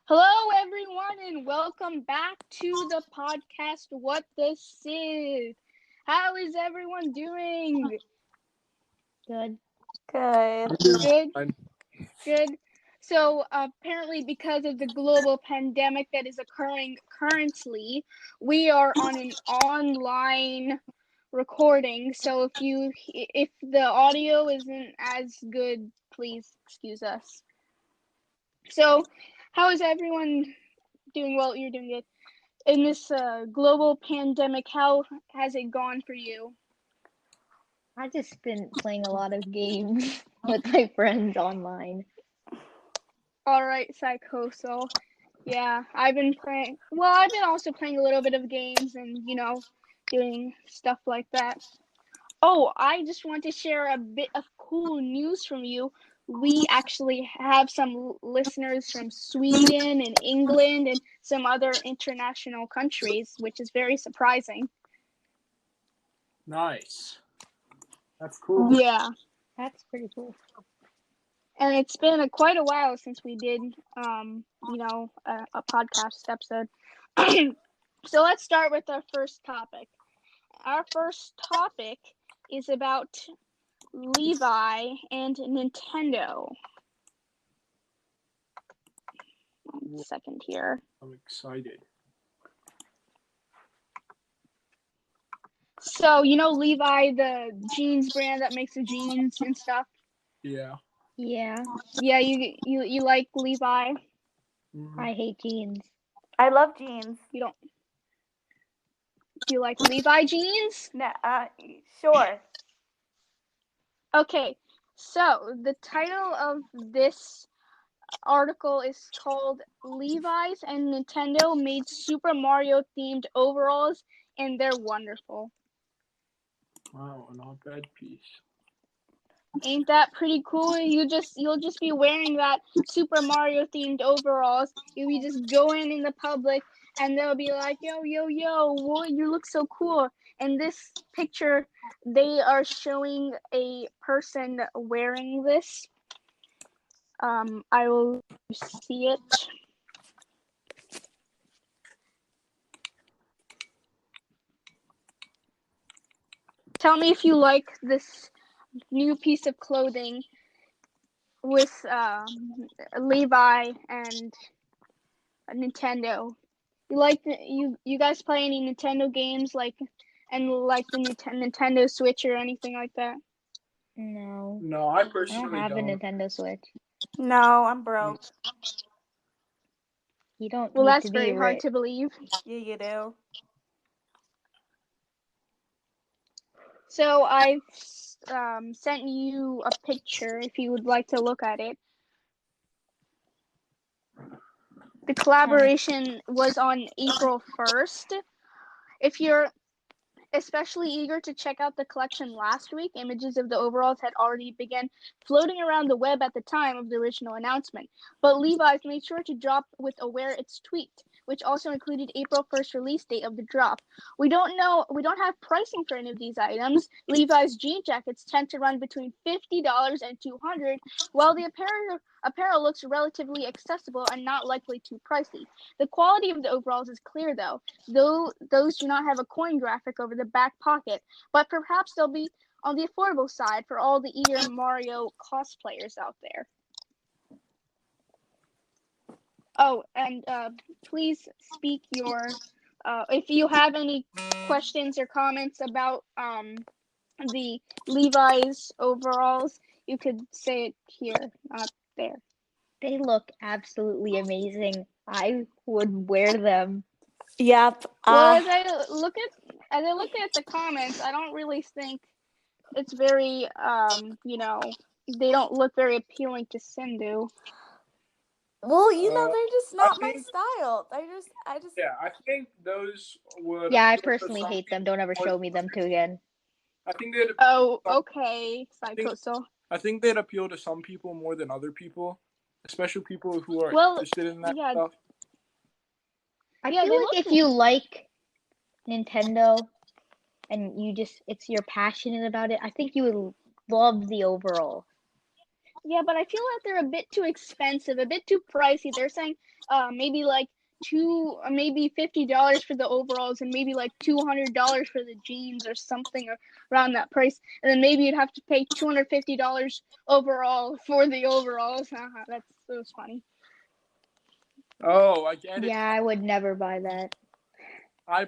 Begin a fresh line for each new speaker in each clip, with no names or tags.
Hello, everyone, and welcome back to the podcast, What This Is. How is everyone doing?
Good.
So, apparently, because of the global pandemic that is occurring currently, we are on an online recording. So, if the audio isn't as good, please excuse us. So, how is everyone doing? Well, you're doing good. In this global pandemic, how has it gone for you?
I've just been playing a lot of games with my friends online.
All right, Psychoso. Yeah, I've been also playing a little bit of games and, doing stuff like that. Oh, I just want to share a bit of cool news from you. We actually have some listeners from Sweden and England and some other international countries, which is very surprising.
Nice. That's cool.
Yeah.
That's pretty cool.
And it's been quite a while since we did, a podcast episode. So let's start with our first topic. Our first topic is about Levi and Nintendo. 1 second here.
I'm excited.
So, Levi, the jeans brand that makes the jeans and stuff?
Yeah.
Yeah.
Yeah, you like Levi?
Mm-hmm.
I hate jeans.
I love jeans.
You don't? Do you like Levi jeans?
No, sure.
Okay, so the title of this article is called Levi's and Nintendo made Super Mario themed overalls and they're wonderful.
Wow, not bad piece.
Ain't that pretty cool? You'll just be wearing that Super Mario themed overalls. You'll be just going in the public and they'll be like, yo, whoa, you look so cool. And this picture, they are showing a person wearing this. I will see it. Tell me if you like this new piece of clothing with Levi and Nintendo. You guys play any Nintendo games like the Nintendo Switch or anything like that?
No.
No, I
I
personally
don't have a Nintendo Switch.
No, I'm broke.
You don't
Well,
need
that's
to be
very hard
rich.
to believe.
Yeah, you do.
So I've sent you a picture if you would like to look at it. The collaboration was on April 1st. If you're especially eager to check out the collection last week, images of the overalls had already begun floating around the web at the time of the original announcement. But Levi's made sure to drop with Aware its tweet, which also included April 1st release date of the drop. We don't have pricing for any of these items. Levi's jean jackets tend to run between $50 and $200, while the apparel looks relatively accessible and not likely too pricey. The quality of the overalls is clear though those do not have a coin graphic over the back pocket, but perhaps they'll be on the affordable side for all the eager Mario cosplayers out there. Oh, and please speak your if you have any questions or comments about the Levi's overalls, you could say it here, not there.
They look absolutely amazing. I would wear them.
Yep.
Well, as I look at the comments, I don't really think it's very they don't look very appealing to Sindhu.
Well, they're just not my
think-
style.
Yeah, I think those would.
Yeah, I personally hate them. Don't ever show me them too again.
I think they'd.
Oh, okay, Psycho. So
I think they'd appeal to some people more than other people, especially people who are
Well,
interested in that
yeah,
stuff.
I
Yeah,
feel
they
like
look
if you like Nintendo and it's you're passionate about it, I think you would love the overall.
Yeah, but I feel like they're a bit too expensive, a bit too pricey. They're saying maybe like maybe $50 for the overalls and maybe like $200 for the jeans or something around that price. And then maybe you'd have to pay $250 overall for the overalls. That was funny.
Oh, I get it.
Yeah, I would never buy that.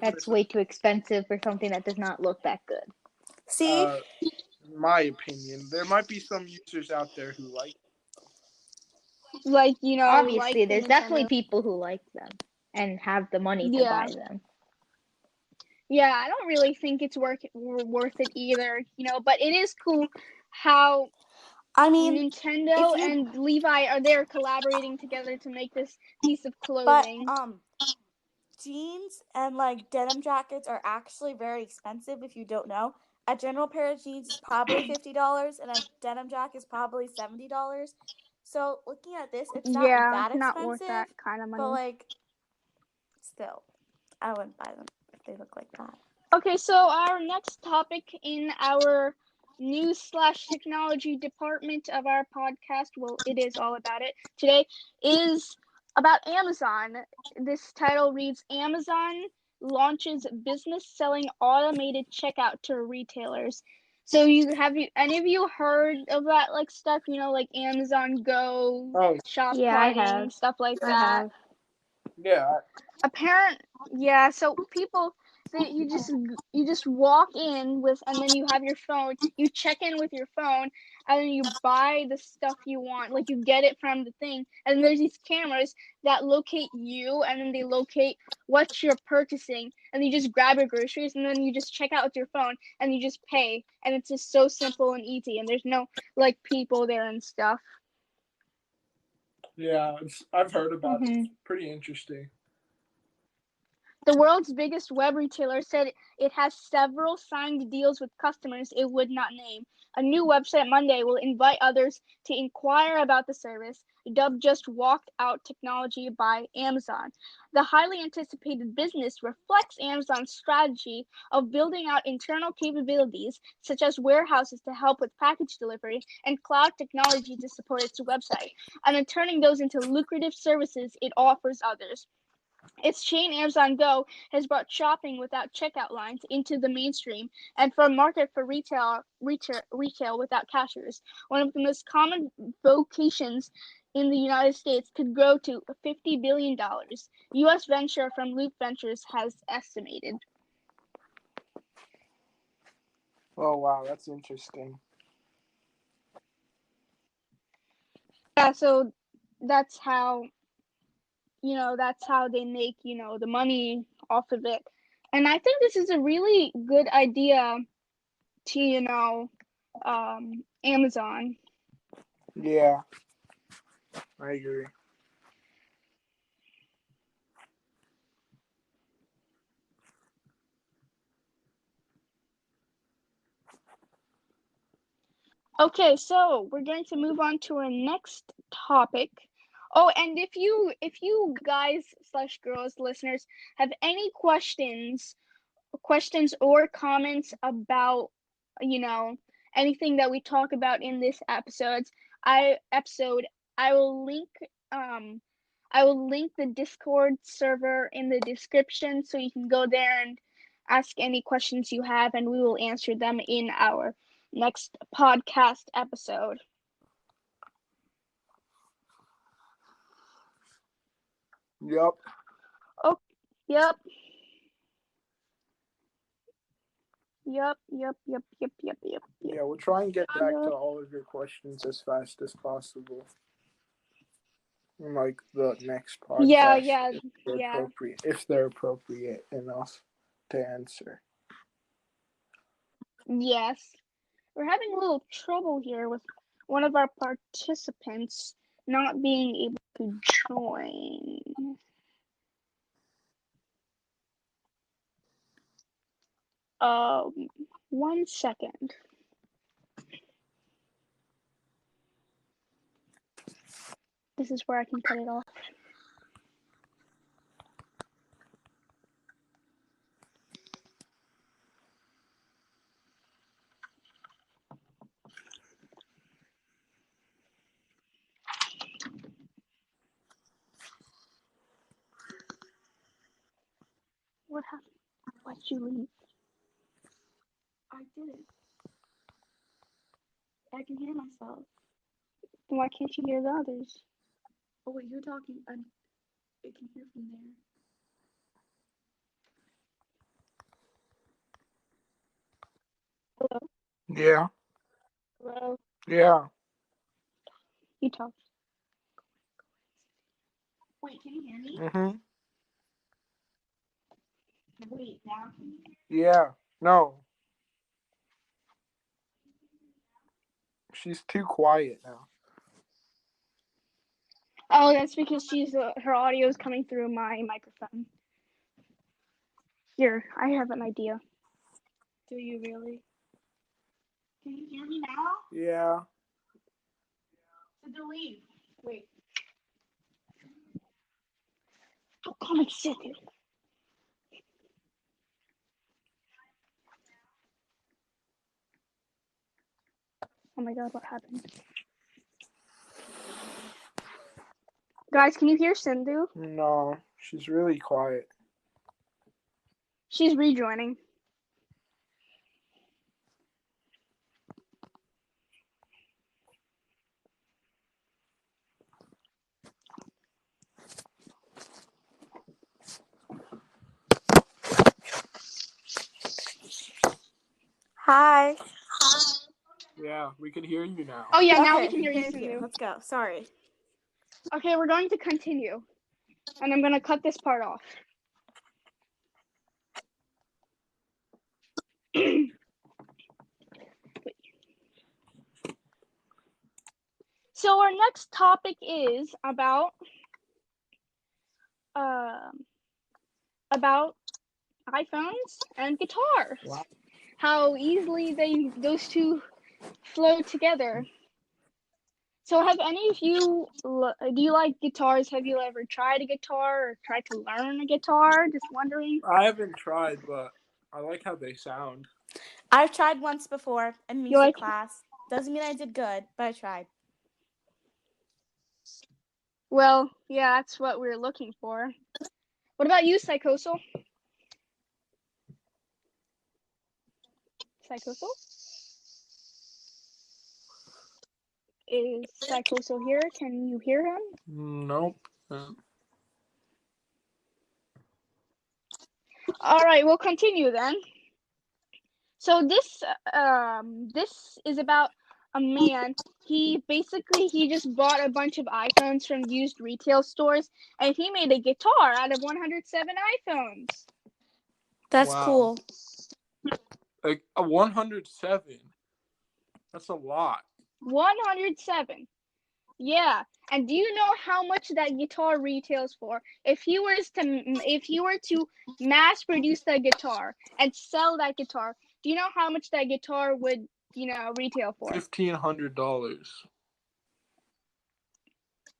That's way too expensive for something that does not look that good.
See?
My opinion, there might be some users out there who like it.
Like,
Obviously,
like
there's definitely people who like them and have the money to buy them.
Yeah, I don't really think it's worth it either, but it is cool how Nintendo and Levi are there collaborating together to make this piece of clothing.
But jeans and like denim jackets are actually very expensive if you don't know. A general pair of jeans is probably $50 and a denim jacket is probably $70. So looking at this, it's not that expensive.
Not worth that kind of money.
But like still, I wouldn't buy them if they look like that.
Okay, so our next topic in our news/technology department of our podcast, well, it is all about it today, is about Amazon. This title reads, Amazon launches business selling automated checkout to retailers. So any of you heard of that like stuff, like Amazon Go, Shop Party, stuff like that?
Yeah.
So people, you just walk in with, and then you have your phone. You check in with your phone, and then you buy the stuff you want. Like you get it from the thing, and there's these cameras that locate you, and then they locate what you're purchasing, and you just grab your groceries, and then you just check out with your phone, and you just pay, and it's just so simple and easy, and there's no like people there and stuff.
Yeah, I've heard about it. It's pretty interesting.
The world's biggest web retailer said it has several signed deals with customers it would not name. A new website Monday will invite others to inquire about the service, dubbed Just Walk Out Technology by Amazon. The highly anticipated business reflects Amazon's strategy of building out internal capabilities, such as warehouses to help with package delivery and cloud technology to support its website, and then turning those into lucrative services it offers others. Its chain Amazon Go has brought shopping without checkout lines into the mainstream and for a market for retail without cashiers. One of the most common vocations in the United States could grow to $50 billion. U.S. venture from Loop Ventures has estimated.
Oh, wow, that's interesting.
Yeah, so that's how they make, the money off of it. And I think this is a really good idea to, Amazon.
Yeah, I agree.
Okay, so we're going to move on to our next topic. Oh, and if you guys / girls listeners have any questions or comments about anything that we talk about in this episode, I will link the Discord server in the description, so you can go there and ask any questions you have, and we will answer them in our next podcast episode.
Yep.
Oh, yep. Yeah,
we'll try and get back to all of your questions as fast as possible. Like the next podcast. If they're appropriate enough to answer.
Yes. We're having a little trouble here with one of our participants not being able to join. 1 second. This is where I can cut it off. What happened? Why'd you leave?
I didn't. I can hear myself.
Then why can't you hear the others?
Oh wait, you're talking. I can hear from there.
Hello?
Yeah.
Hello?
Yeah.
You talk.
Wait, can you hear me?
Mhm.
Wait, now can you hear me?
Yeah. No. She's too quiet now.
Oh, that's because her audio is coming through my microphone. Here, I have an idea.
Do you really? Can you hear me now?
Yeah.
So delete. Wait.
Don't come and sit here. Oh my god, what happened? Guys, can you hear Sindhu?
No, she's really quiet.
She's rejoining.
Hi.
Yeah, we can hear you now.
Oh yeah, now we
Okay,
can hear you,
thank you.
Sindhu.
Let's go. Sorry.
Okay, we're going to continue. And I'm going to cut this part off. So our next topic is about iPhones and guitar.
Wow.
How easily those two flow together. So have any of you, do you like guitars? Have you ever tried a guitar or tried to learn a guitar? Just wondering.
I haven't tried, but I like how they sound.
I've tried once before in music
like-
class. Doesn't mean I did good, but I tried.
Well, yeah, that's what we're looking for. What about you, Psychoso? Psychoso? Is Psychoso here? Can you hear him?
Nope.
All right, we'll continue then. So this is about a man. He just bought a bunch of iPhones from used retail stores, and he made a guitar out of 107 iPhones.
That's
Wow.
cool.
Like a 107. That's a lot.
107. Yeah. And do you know how much that guitar retails for? If you were to mass produce that guitar and sell that guitar, do you know how much that guitar would, retail for?
$1,500.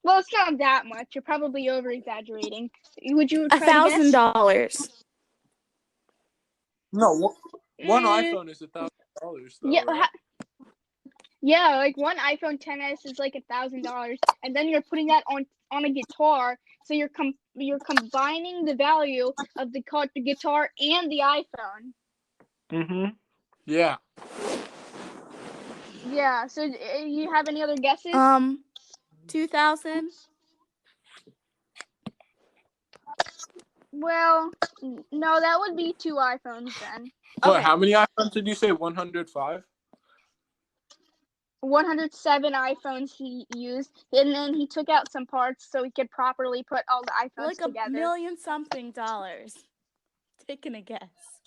Well, it's not that much. You're probably over exaggerating. Would you try to guess?
$1,000.
No, one iPhone is $1,000 though,
Yeah,
right?
yeah, like one iPhone XS is like $1,000, and then you're putting that on a guitar. So you're combining the value of the guitar and the iPhone.
Mhm. Yeah.
Yeah. So you have any other guesses?
2,000.
Well, no, that would be 2 iPhones then.
What?
Okay.
How many iPhones did you say? 105.
107 iPhones he used, and then he took out some parts so he could properly put all the iPhones
Like
together.
$1,000,000-something. Taking a guess.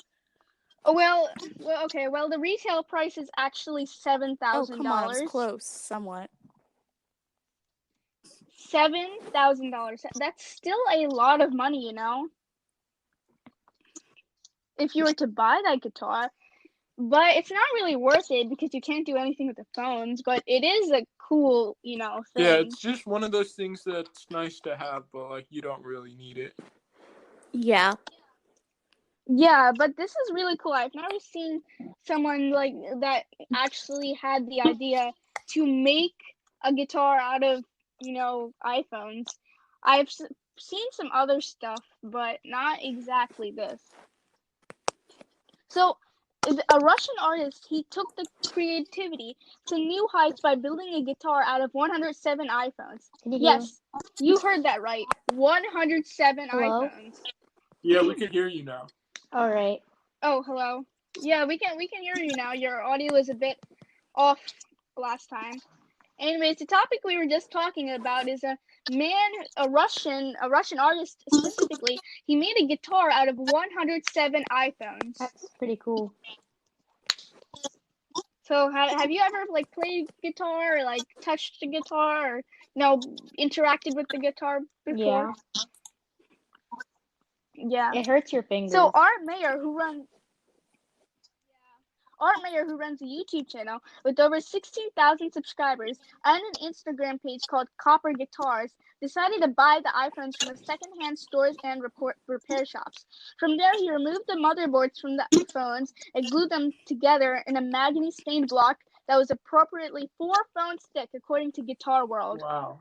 Oh well, okay. Well, the retail price is actually $7,000.
Oh, come on, I was close, somewhat.
$7,000. That's still a lot of money, If you were to buy that guitar, But it's not really worth it because you can't do anything with the phones. But it is a cool, thing.
Yeah, it's just one of those things that's nice to have, but like you don't really need it.
Yeah.
Yeah, but this is really cool. I've never seen someone like that actually had the idea to make a guitar out of, iPhones. I've seen some other stuff, but not exactly this. So, a Russian artist, he took the creativity to new heights by building a guitar out of 107 iPhones.
Can you hear me?
Yes, you heard that right. 107
Hello?
iPhones.
Yeah, we can hear you now.
All right.
Oh, hello. Yeah, we can hear you now. Your audio was a bit off last time. Anyways, the topic we were just talking about is a Russian artist specifically. He made a guitar out of 107 iPhones.
That's pretty cool.
So have you ever played guitar or touched the guitar or interacted with the guitar before? Yeah.
It hurts your fingers.
So Art Mayer, who runs a YouTube channel with over 16,000 subscribers and an Instagram page called Copper Guitars, decided to buy the iPhones from secondhand stores and repair shops. From there, he removed the motherboards from the phones and glued them together in a mahogany-stained block that was appropriately 4 phones thick, according to Guitar World.
Wow.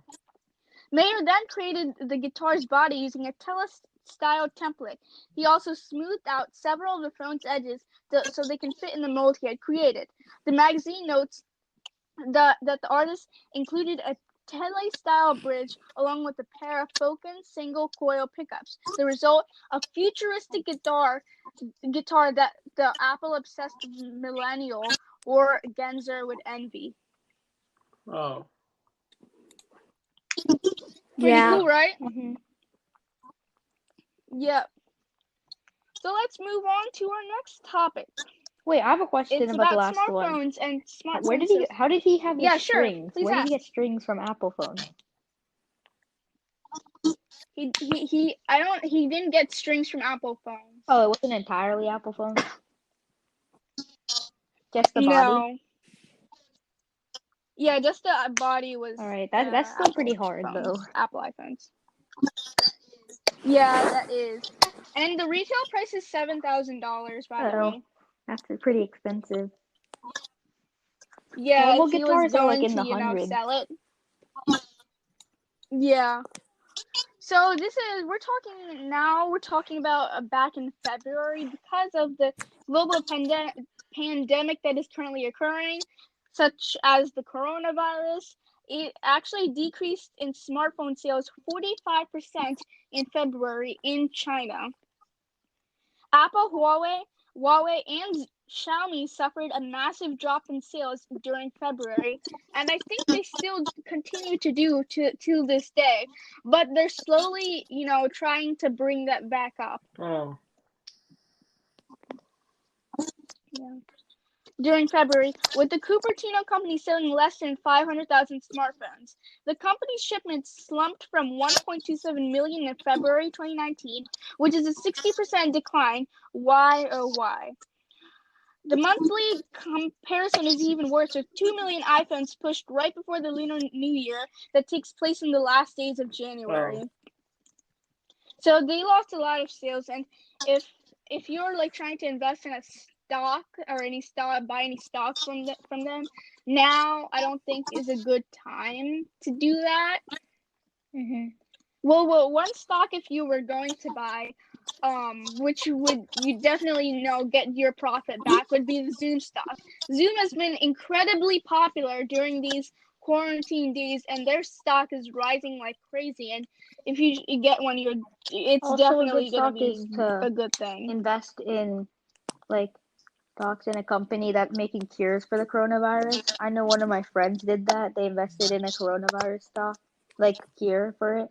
Mayer then created the guitar's body using a style template. He also smoothed out several of the phone's edges so they can fit in the mold he had created. The magazine notes that the artist included a Tele-style bridge along with a pair of Foken single-coil pickups. The result, a futuristic guitar that the Apple-obsessed millennial or Genzer would envy.
Oh.
Pretty cool, right?
Mm-hmm.
Yep. So let's move on to our next topic.
Wait, I have a question
It's
about the
about
last one.
smartphones and smart
Where did
senses.
How did he have these
Yeah,
strings?
Sure.
Where did
Please
he get strings from Apple phones?
He didn't get strings from Apple phones.
Oh, it wasn't entirely Apple phones? Just the body?
No. Yeah, just the body was.
Alright, that's still pretty hard though.
Apple iPhones. Yeah, that is. And the retail price is $7,000, by the way.
That's pretty expensive.
Yeah,
Normal
if he
guitars
was
are
going
in the
to,
hundreds.
sell it. Yeah. So we're talking about back in February because of the global pandemic that is currently occurring, such as the coronavirus. It actually decreased in smartphone sales 45% in February in China. Apple, Huawei, and Xiaomi suffered a massive drop in sales during February, and I think they still continue to do to this day, but they're slowly, trying to bring that back up.
Oh.
Yeah. During February, with the Cupertino company selling less than 500,000 smartphones. The company's shipments slumped from 1.27 million in February 2019, which is a 60% decline. Why, oh why? The monthly comparison is even worse, with 2 million iPhones pushed right before the Lunar New Year that takes place in the last days of January.
Oh.
So they lost a lot of sales, and if you're trying to invest in a stock or buy any stocks from them, now I don't think is a good time to do that.
Mm-hmm.
Well, one stock if you were going to buy, which would you definitely get your profit back, would be the Zoom stock. Zoom has been incredibly popular during these quarantine days, and their stock is rising like crazy. And if you get one, it's
also,
definitely going to be
to
a good thing.
Invest in stocks in a company that's making cures for the coronavirus. I know one of my friends did that. They invested in a coronavirus stock, cure for it.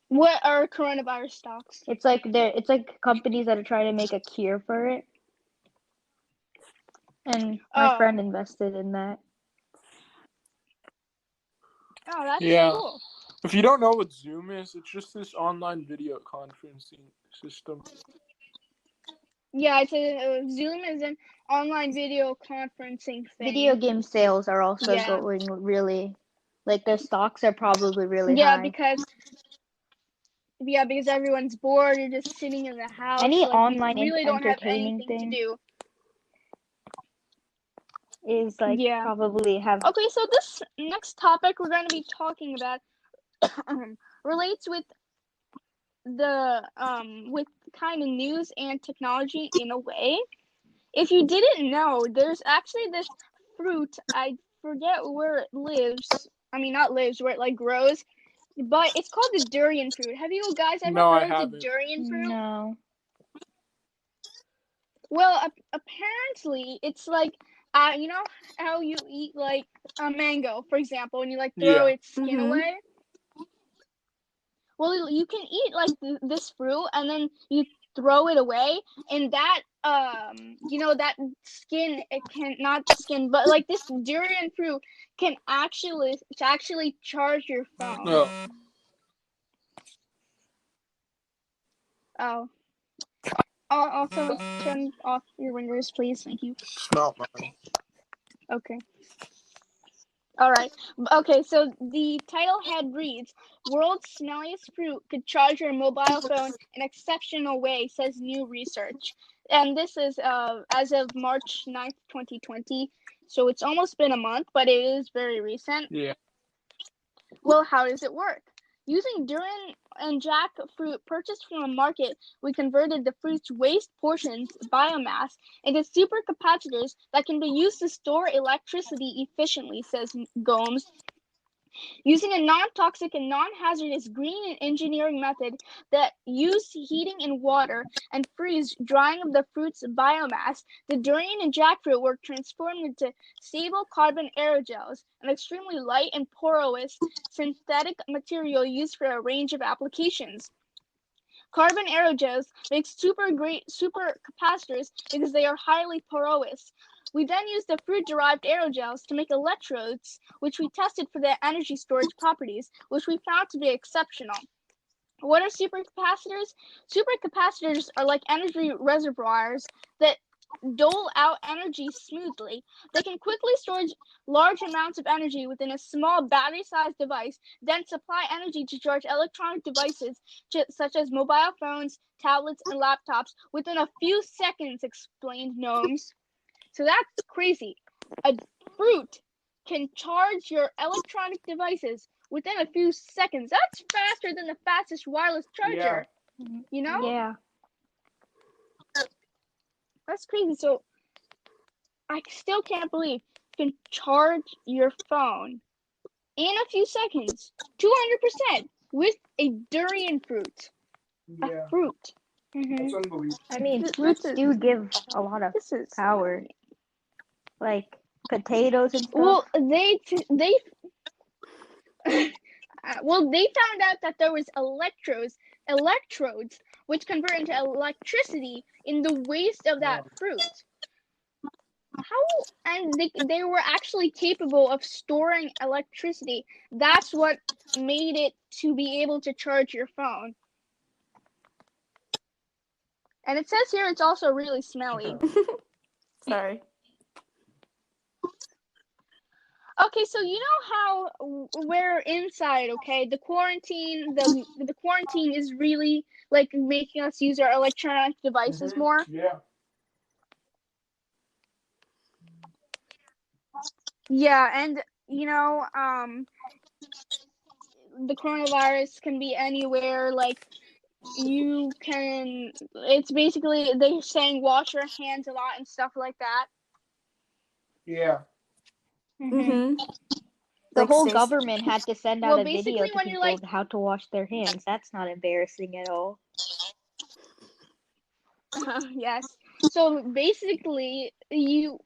What are coronavirus stocks?
It's companies that are trying to make a cure for it. And my friend invested in that.
Oh, that's cool.
If you don't know what Zoom is, it's just this online video conferencing system.
Yeah, it's Zoom is an online video conferencing thing.
Video game sales are also
Yeah.
going really, like their stocks are probably really high.
Because everyone's bored. You're just sitting in the house.
Any
like,
online
you really don't have
entertaining
anything
thing
to do.
is like
Yeah.
probably have.
Okay, so this next topic we're going to be talking about relates with the with kind of news and technology in a way. If you didn't know, there's actually this fruit. I forget where it lives. I mean, not lives, where it like grows, but it's called the durian fruit. Have you guys ever heard of the durian fruit?
No.
Well, apparently it's like you know how you eat like a mango, for example, and you like throw its skin away. Well, you can eat like this fruit, and then you throw it away, and that that skin, it can, not skin, but like this durian fruit can actually charge your phone. Oh. Also turn off your ringers, please. Thank you.
It's not mine.
Okay. All right. Okay, so the title head reads, "World's smelliest fruit could charge your mobile phone in exceptional way," says new research. And this is as of March 9th, 2020. So it's almost been a month, but it is very recent.
Yeah.
Well, how does it work? Using durian and jackfruit purchased from a market, we converted the fruit's waste portions, biomass, into supercapacitors that can be used to store electricity efficiently, says Gomes. Using a non-toxic and non-hazardous green engineering method that used heating in water and freeze drying of the fruit's biomass, the durian and jackfruit were transformed into stable carbon aerogels, an extremely light and porous synthetic material used for a range of applications. Carbon aerogels make supercapacitors because they are highly porous. We then used the fruit-derived aerogels to make electrodes, which we tested for their energy storage properties, which we found to be exceptional. What are supercapacitors? Supercapacitors are like energy reservoirs that dole out energy smoothly. They can quickly store large amounts of energy within a small battery-sized device, then supply energy to charge electronic devices such as mobile phones, tablets, and laptops within a few seconds, explained Gnomes. So that's crazy. A fruit can charge your electronic devices within a few seconds. That's faster than the fastest wireless charger.
Yeah.
You know?
Yeah.
That's crazy. So I still can't believe you can charge your phone in a few seconds, 200%, with a durian fruit.
Yeah.
A fruit.
That's unbelievable.
I mean, fruits do give a lot of power. Like potatoes and stuff.
Well, they found out that there was electrodes which convert into electricity in the waste of that fruit. And they were actually capable of storing electricity. That's what made it to be able to charge your phone. And it says here it's also really smelly.
Sorry.
Okay, so you know how we're inside, okay? The quarantine is really like making us use our electronic devices more.
Yeah.
Yeah, and the coronavirus can be anywhere. Like it's basically, they're saying wash your hands a lot and stuff like that.
Yeah.
The whole government had to send out a video to people
like,
how to wash their hands. That's not embarrassing at all.
Yes. So basically, you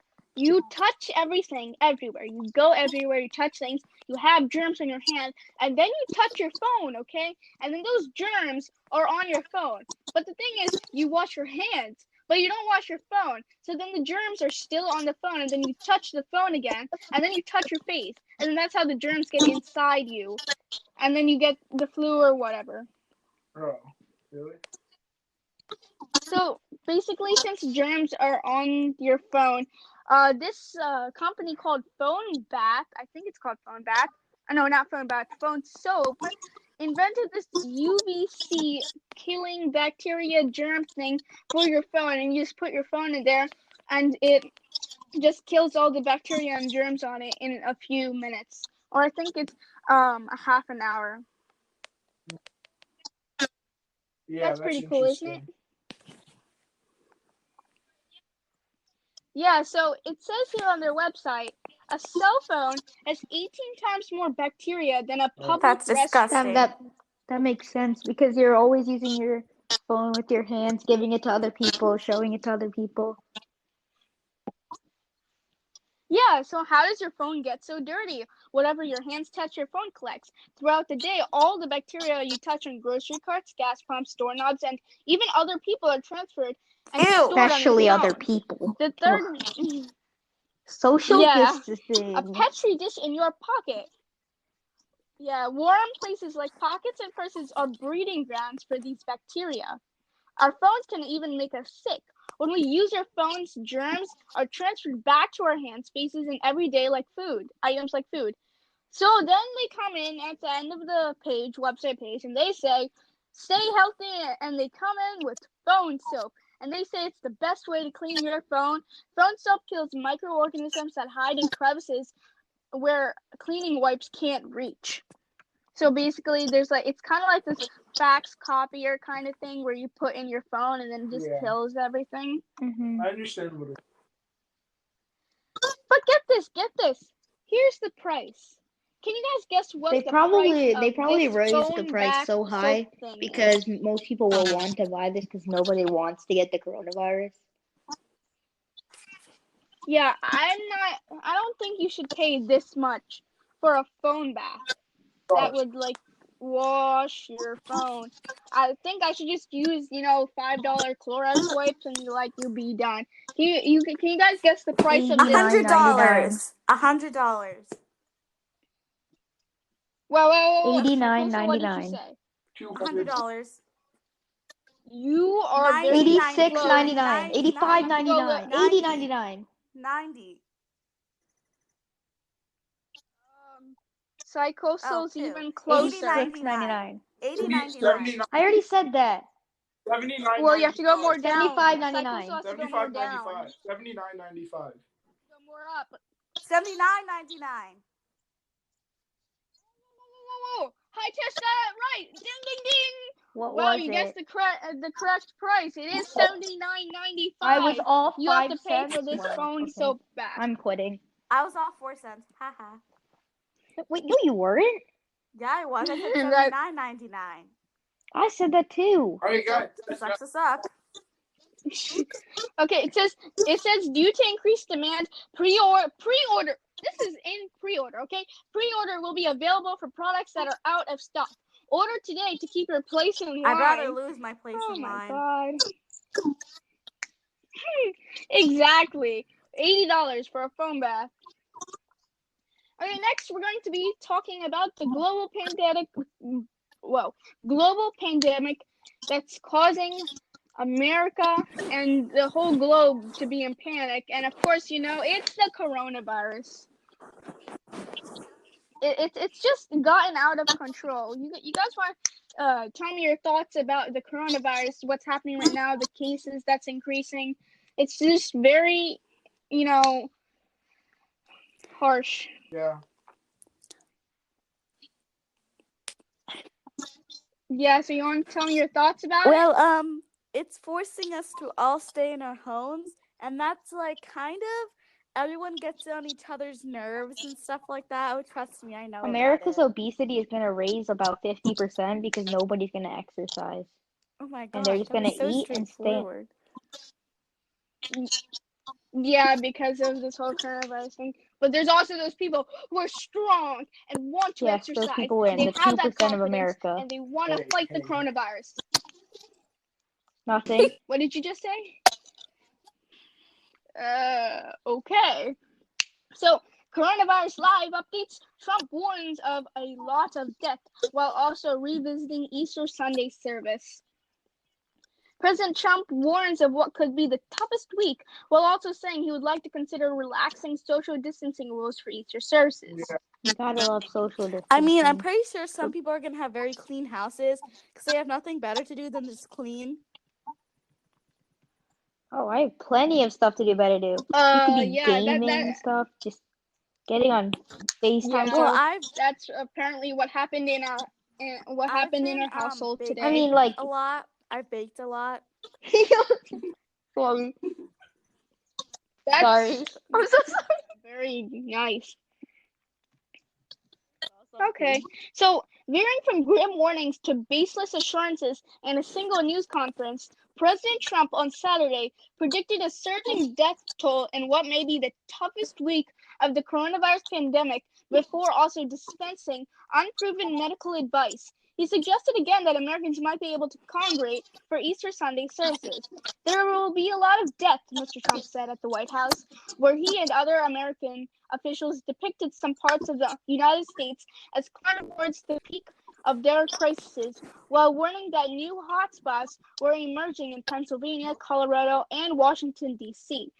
touch everything everywhere. You go everywhere, you touch things, you have germs on your hand, and then you touch your phone, okay? And then those germs are on your phone. But the thing is, you wash your hands, but you don't wash your phone. So then the germs are still on the phone, and then you touch the phone again, and then you touch your face. And then that's how the germs get inside you. And then you get the flu or whatever.
Oh, really?
So basically, since germs are on your phone, this company called Phone Bath, I think it's called Phone Bath. No, not Phone Bath, Phone Soap, invented this UVC killing bacteria germ thing for your phone, and you just put your phone in there, and it just kills all the bacteria and germs on it in a few minutes, or I think it's a half an hour.
Yeah,
That's pretty cool, isn't it? Yeah, so it says here on their website, a cell phone has 18 times more bacteria than a public
That's
restroom.
disgusting.
That makes sense because you're always using your phone with your hands, giving it to other people, showing it to other people.
Yeah, so how does your phone get so dirty? Whatever your hands touch, your phone collects. Throughout the day, all the bacteria you touch on grocery carts, gas pumps, doorknobs, and even other people are transferred and stored on your
Especially other
phone.
people.
The third,
Social
yeah, a
distancing.
petri dish in your pocket. Yeah, warm places like pockets and purses are breeding grounds for these bacteria. Our phones can even make us sick. When we use our phones, germs are transferred back to our hand spaces and everyday items like food. So then they come in at the end of the website page, and they say, stay healthy, and they come in with phone soap. And they say it's the best way to clean your phone. Phone soap kills microorganisms that hide in crevices where cleaning wipes can't reach. So basically, it's kind of like this fax copier kind of thing where you put in your phone and then it just kills everything.
Mm-hmm.
I understand what it is.
But get this. Here's the price. Can you guys guess what
They
the
probably
price
raised the price so high because most people will want to buy this because nobody wants to get the coronavirus.
Yeah, I don't think you should pay this much for a phone bath that would wash your phone. I think I should just use, $5 Clorox wipes and you'll be done. Can you guys guess the price of this?
$100. $100.
Whoa.
$89.99.
What did you say?
$100.
You are very
$86.99. $85.99. $80.99.
90.
Psychosil's even closer.
$86.99.
$80.99.
I already said that.
$79.95.
Well, you have to go more down.
$75.99.
Psychosil has to go more down.
$79.95.
Go more up.
$79.99.
Whoa. Hi, Tess, got it right. Ding, ding, ding.
What
Wow,
was
you
it?
guessed the correct price. It is $79.95.
I was off
You have
5
to pay
cents.
for this phone soap bath.
I'm quitting.
I was off 4 cents. Haha.
Wait, no, you weren't.
Yeah, I was. I said $79.99.
I said that too.
All right, guys.
Sucks to suck.
Okay, it says due to increased demand, pre-order. This is in pre-order, okay? Pre-order will be available for products that are out of stock. Order today to keep your place in line.
I'd rather lose my place in line.
Oh my god. Exactly. $80 for a phone bath. Okay, next we're going to be talking about the global pandemic that's causing America and the whole globe to be in panic. And of course, it's the coronavirus. It's just gotten out of control. You guys want to tell me your thoughts about the coronavirus, what's happening right now, the cases that's increasing. It's just very, harsh.
Yeah.
Yeah, so you want to tell me your thoughts about it?
Well, it's forcing us to all stay in our homes, and that's kind of everyone gets on each other's nerves and stuff like that. Oh, trust me, I know.
America's obesity is going to raise about 50% because nobody's going to exercise.
Oh my god.
And they're just going to eat and stay.
Yeah, because of this whole coronavirus thing. But there's also those people who are strong and want to exercise.
Those people win.
They
The
have
2%
that confidence,
of America.
and they want to fight the coronavirus.
Nothing.
What did you just say? Okay. So, coronavirus live updates. Trump warns of a lot of death while also revisiting Easter Sunday service. President Trump warns of what could be the toughest week, while also saying he would like to consider relaxing social distancing rules for Easter services.
Yeah.
You gotta love social distancing.
I mean, I'm pretty sure some people are gonna have very clean houses because they have nothing better to do than just clean.
Oh, I have plenty of stuff to do better do. You could be
Yeah,
gaming and stuff, just getting on FaceTime.
Yeah,
Well,
that's apparently what happened in our household today.
I mean, like,
a lot. I've baked a lot.
Sorry.
sorry.
I'm so sorry. Very nice. Okay, so veering from grim warnings to baseless assurances in a single news conference, President Trump on Saturday predicted a surging death toll in what may be the toughest week of the coronavirus pandemic before also dispensing unproven medical advice. He suggested again that Americans might be able to congregate for Easter Sunday services. There will be a lot of death, Mr. Trump said at the White House, where he and other American officials depicted some parts of the United States as climbing towards the peak of their crises, while warning that new hotspots were emerging in Pennsylvania, Colorado, and Washington, D.C.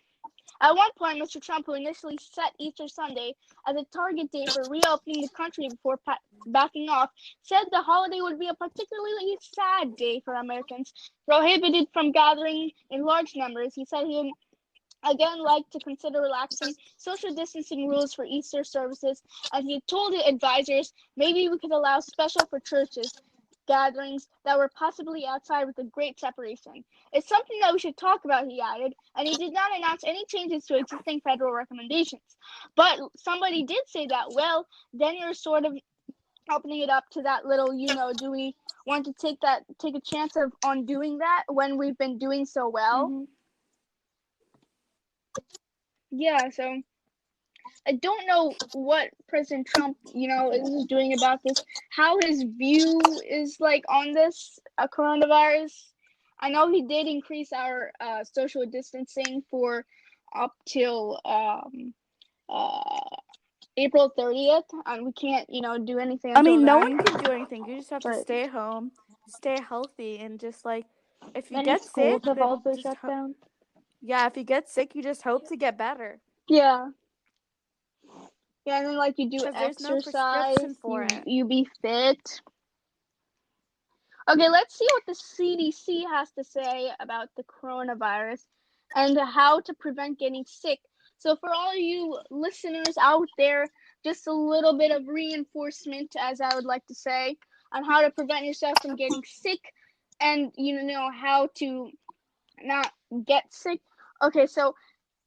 At one point, Mr. Trump, who initially set Easter Sunday as a target date for reopening the country before backing off, said the holiday would be a particularly sad day for Americans, prohibited from gathering in large numbers. He said he would again like to consider relaxing social distancing rules for Easter services, and he told his advisors maybe we could allow special for churches gatherings that were possibly outside with a great separation. It's something that we should talk about, he added, and he did not announce any changes to existing federal recommendations. But somebody did say that, well, then you're sort of opening it up to that little, do we want to take a chance on doing that when we've been doing so well?
Mm-hmm.
Yeah, so I don't know what President Trump, is doing about this, how his view is like on this coronavirus. I know he did increase our social distancing for up till April 30th, and we can't, do anything until
no
then.
one can do anything. You just have to stay home, stay healthy, and just like if you get
schools
sick,
have
then
also
just
shut down.
Yeah, if you get sick, you just hope to get better.
Yeah. Yeah, and then like you do
Because there's no
exercise,
prescription for it.
you be fit. Okay, let's see what the CDC has to say about the coronavirus and how to prevent getting sick. So for all you listeners out there, just a little bit of reinforcement, as I would like to say, on how to prevent yourself from getting sick and how to not get sick. Okay, so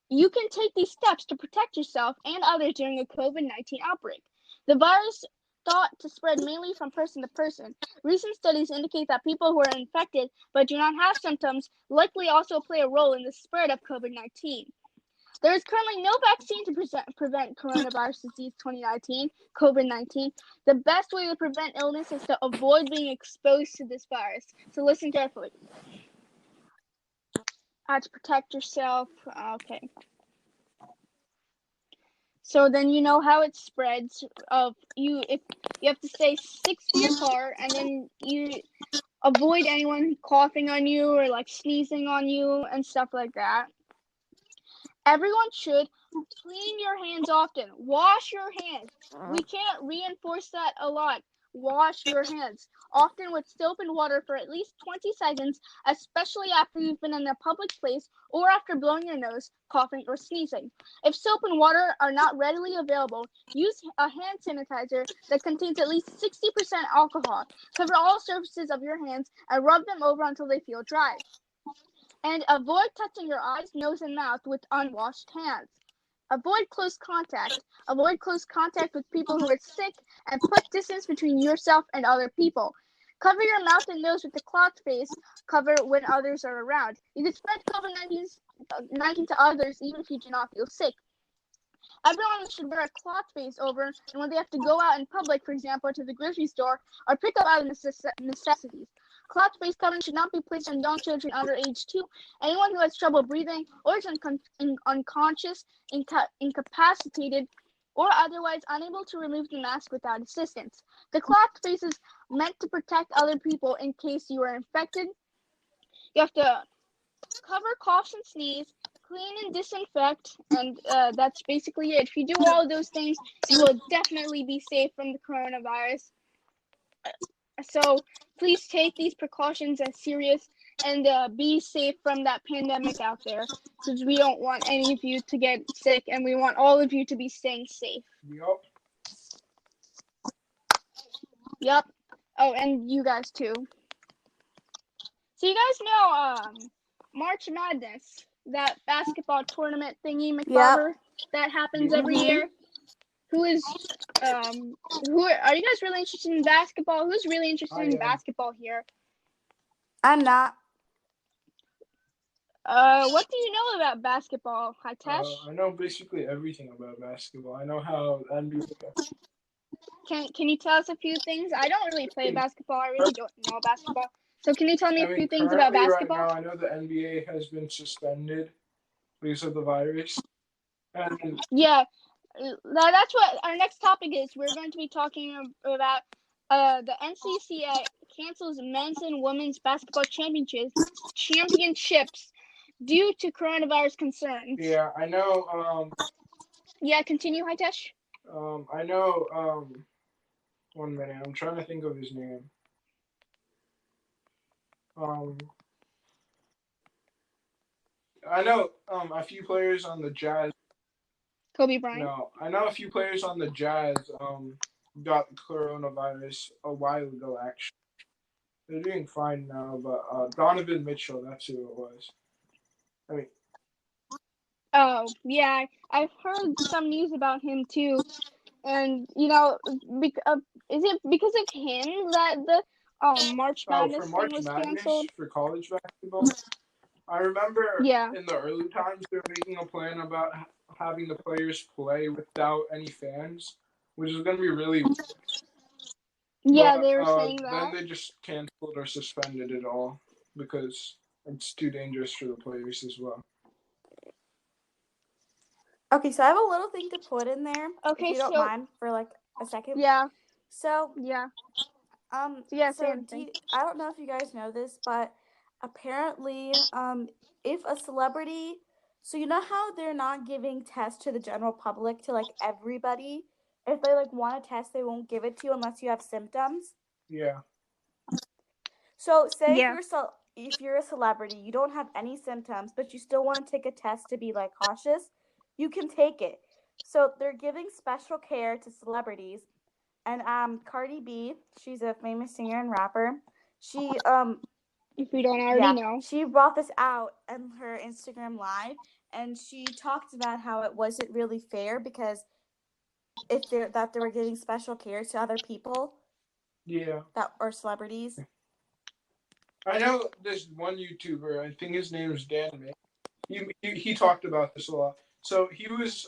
you can take these steps to protect yourself and others during a COVID-19 outbreak. The virus thought to spread mainly from person to person. Recent studies indicate that people who are infected but do not have symptoms likely also play a role in the spread of COVID-19. There is currently no vaccine to prevent coronavirus disease 2019, COVID-19. The best way to prevent illness is to avoid being exposed to this virus. So listen carefully. To protect yourself. Okay. So then you know how it spreads. If you have to stay 6 feet apart, and then you avoid anyone coughing on you or like sneezing on you and stuff like that. Everyone should clean your hands often. Wash your hands. We can't reinforce that a lot. Wash your hands often with soap and water for at least 20 seconds, especially after you've been in a public place or after blowing your nose, coughing, or sneezing. If soap and water are not readily available, use a hand sanitizer that contains at least 60% alcohol. Cover all surfaces of your hands and rub them over until they feel dry. And avoid touching your eyes, nose, and mouth with unwashed hands. Avoid close contact. Avoid close contact with people who are sick and put distance between yourself and other people. Cover your mouth and nose with a cloth face cover when others are around. You can spread COVID-19 to others even if you do not feel sick. Everyone should wear a cloth face over, and when they have to go out in public, for example, to the grocery store, or pick up other necessities. Cloth face covering should not be placed on young children under age 2. Anyone who has trouble breathing or is unconscious, incapacitated, or otherwise unable to remove the mask without assistance. The cloth face is meant to protect other people in case you are infected. You have to cover, cough, and sneeze, clean and disinfect, and that's basically it. If you do all of those things, you will definitely be safe from the coronavirus. So please take these precautions as serious and be safe from that pandemic out there, because we don't want any of you to get sick, and we want all of you to be staying safe.
Yup.
Yep. Oh, and you guys too. So you guys know March Madness, that basketball tournament thingy McBobber that happens every year? Who are you guys really interested in basketball? Who's really interested in basketball here?
I'm not.
What do you know about basketball, Hitesh?
I know basically everything about basketball. I know how NBA.
Can you tell us a few things? I don't really play basketball. I really don't know basketball. So can you tell me a few things about basketball?
Right now, I know the NBA has been suspended because of the virus. And
yeah, that's what our next topic is. We're going to be talking about the NCAA cancels men's and women's basketball championships due to coronavirus concerns.
Yeah, I know.
Yeah, continue, Hitesh.
I know. 1 minute, I'm trying to think of his name. I know a few players on the Jazz.
Kobe Bryant.
No, I know a few players on the Jazz got coronavirus a while ago. Actually, they're doing fine now. But Donovan Mitchell, that's who it was. I mean.
Oh yeah, I've heard some news about him too, and is it because of him that the March Madness thing was canceled?
For college basketball? I remember in the early times they were making a plan about having the players play without any fans, which is going to be really weird.
Yeah, they were saying that.
Then they just canceled or suspended it all because it's too dangerous for the players as well.
Okay, so I have a little thing to put in there, if you don't mind, for like a second.
Yeah.
So
yeah.
So I don't know if you guys know this, but apparently, if a celebrity, so you know how they're not giving tests to the general public, to like everybody. If they like want a test, they won't give it to you unless you have symptoms.
Yeah.
So say if you're a celebrity, you don't have any symptoms, but you still want to take a test to be like cautious, you can take it. So they're giving special care to celebrities. And Cardi B, she's a famous singer and rapper. She
if we don't already know,
she brought this out in her Instagram live, and she talked about how it wasn't really fair because they were giving special care to other people.
Yeah.
That are celebrities.
I know this one YouTuber. I think his name is Dan May. He talked about this a lot. So he was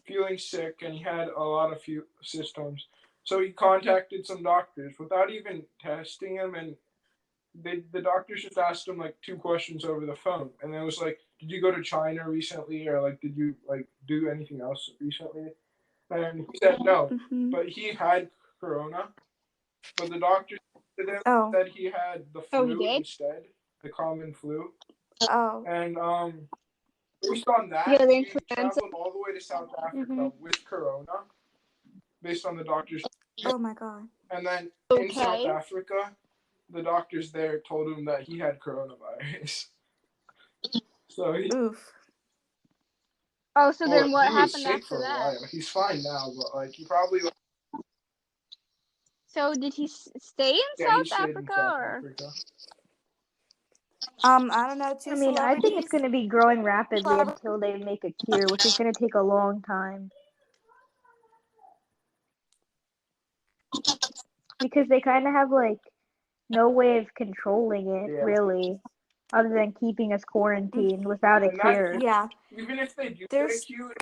feeling sick and he had a lot of symptoms. So he contacted some doctors without even testing him, and the doctors just asked him like 2 questions over the phone, and it was like, did you go to China recently, or like did you like do anything else recently? And he said no, but he had corona, but the doctor said he had the flu instead, the common flu. And based on that, he traveled all the way to South Africa with corona, based on the doctors.
Oh my god!
And then in South Africa, the doctors there told him that he had coronavirus. So
oof.
Oh, so then what happened after that?
He's fine now, but like he probably.
So did he stay in South Africa or?
I don't know.
I mean, I think it's going to be growing rapidly until they make a cure, which is going to take a long time. Because they kind of have, like, no way of controlling it, really, other than keeping us quarantined without a cure.
Even if they do get a cure,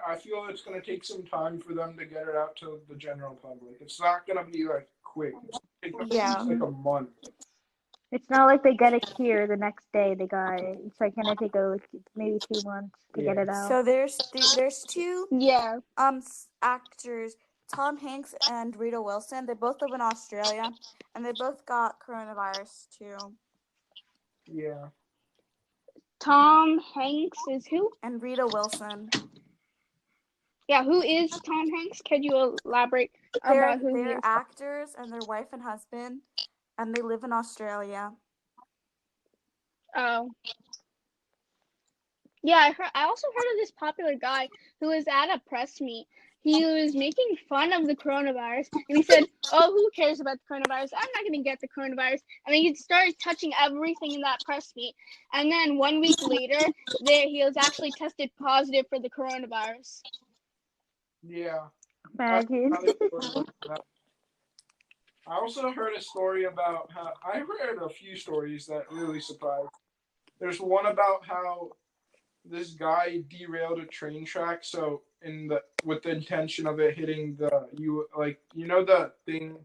I feel it's going to take some time for them to get it out to the general public. It's not going to be, like, quick. It's going to take like a month.
It's not like they get a cure the next day they got it. It's like going to take maybe 2 months to get it out.
So there's 2 actors, Tom Hanks and Rita Wilson. They both live in Australia, and they both got coronavirus too.
Yeah.
Tom Hanks is who?
And Rita Wilson.
Yeah, who is Tom Hanks? Could you elaborate about who he
They're
is?
actors, and they're wife and husband, and they live in Australia.
Oh. Yeah, I also heard of this popular guy who was at a press meet. He was making fun of the coronavirus, and he said, "Oh, who cares about the coronavirus? I'm not going to get the coronavirus." And then he started touching everything in that press meet. And then 1 week later, he was actually tested positive for the coronavirus.
Yeah.
Imagine.
I also heard a story about how I heard a few stories that really surprised. There's one about how this guy derailed a train track, so with the intention of it hitting the the thing,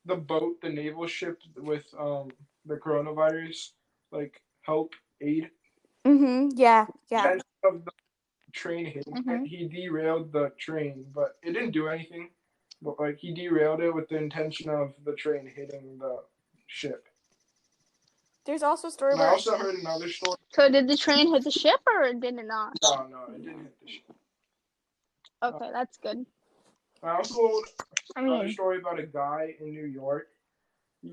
the boat, the naval ship with the coronavirus, like help aid.
Yeah.
Intention of the train hitting it,
Mhm.
he derailed the train, but it didn't do anything. But like he derailed it with the intention of the train hitting the ship.
There's also a story
And I
where
also heard another story.
So did the train hit the ship, or did it not?
No, it didn't hit the ship.
Okay, that's good.
I also heard
I
another
mean,
story about a guy in New York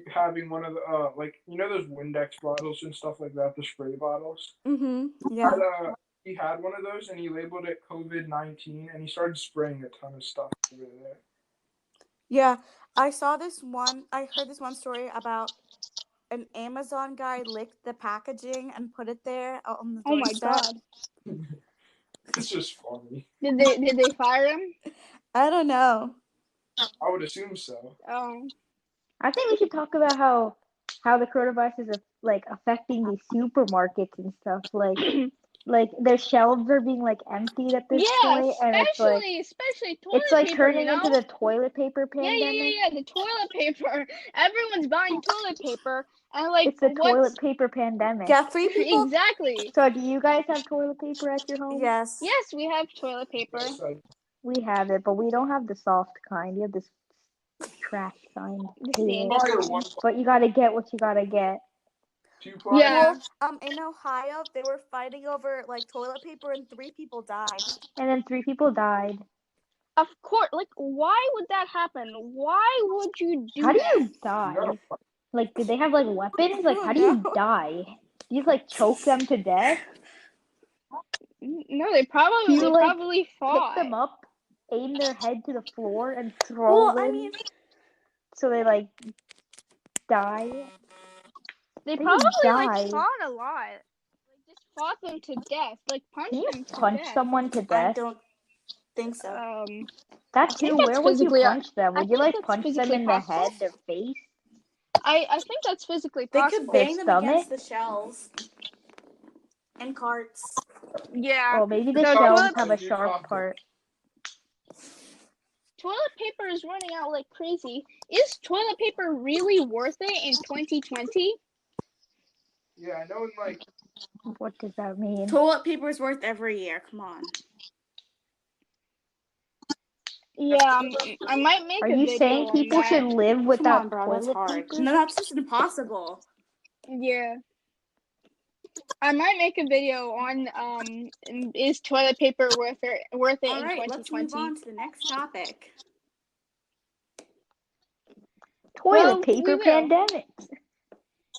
having one of the those Windex bottles and stuff like that, the spray bottles.
yeah.
He had one of those and he labeled it COVID-19 and he started spraying a ton of stuff over there.
Yeah, I heard this one story about an Amazon guy licked the packaging and put it there on the
Oh my
doorstep.
god.
It's just funny.
Did they fire him?
I don't know.
I would assume so.
I think we should talk about how the coronavirus is like affecting these supermarkets and stuff. Like their shelves are being like emptied at this point, and
especially toilet
it's like
paper,
turning into the toilet paper pandemic.
Yeah, the toilet paper. Everyone's buying toilet paper, and like
It's the toilet paper pandemic.
Yeah, free people.
Exactly.
So do you guys have toilet paper at your home?
Yes.
Yes, we have toilet paper.
Yes,
We have it, but we don't have the soft kind. We have this trash kind. But you gotta get what you gotta get.
Yeah.
Well, in Ohio, they were fighting over like toilet paper, and 3 people died.
And then 3 people died.
Of course. Like, why would that happen? Why would you do
How do
that?
you die? Like, did they have like weapons? Like, how do you die? Do you like choke them to death?
No, they probably fought.
Pick them up, aim their head to the floor, and throw them. So they like die.
They probably fought a lot. Like, just fought them to death. Like, punched them to
punch
death.
someone to death?
I don't think so.
That too. Where would you punch them? Would you like punch them in the head, their face?
I think that's physically
They
possible.
could bang them against the shelves and carts.
Yeah.
Well, maybe the shelves have a sharp part.
Toilet paper is running out like crazy. Is toilet paper really worth it in 2020?
Yeah, I know.
What does that mean?
Toilet paper is worth every year. Come on.
Yeah, I might make.
Are you saying people should live without toilet paper?
No, that's just impossible.
Yeah. I might make a video on is toilet paper worth it in 2020?
Let's move on to the next topic.
Toilet paper pandemic.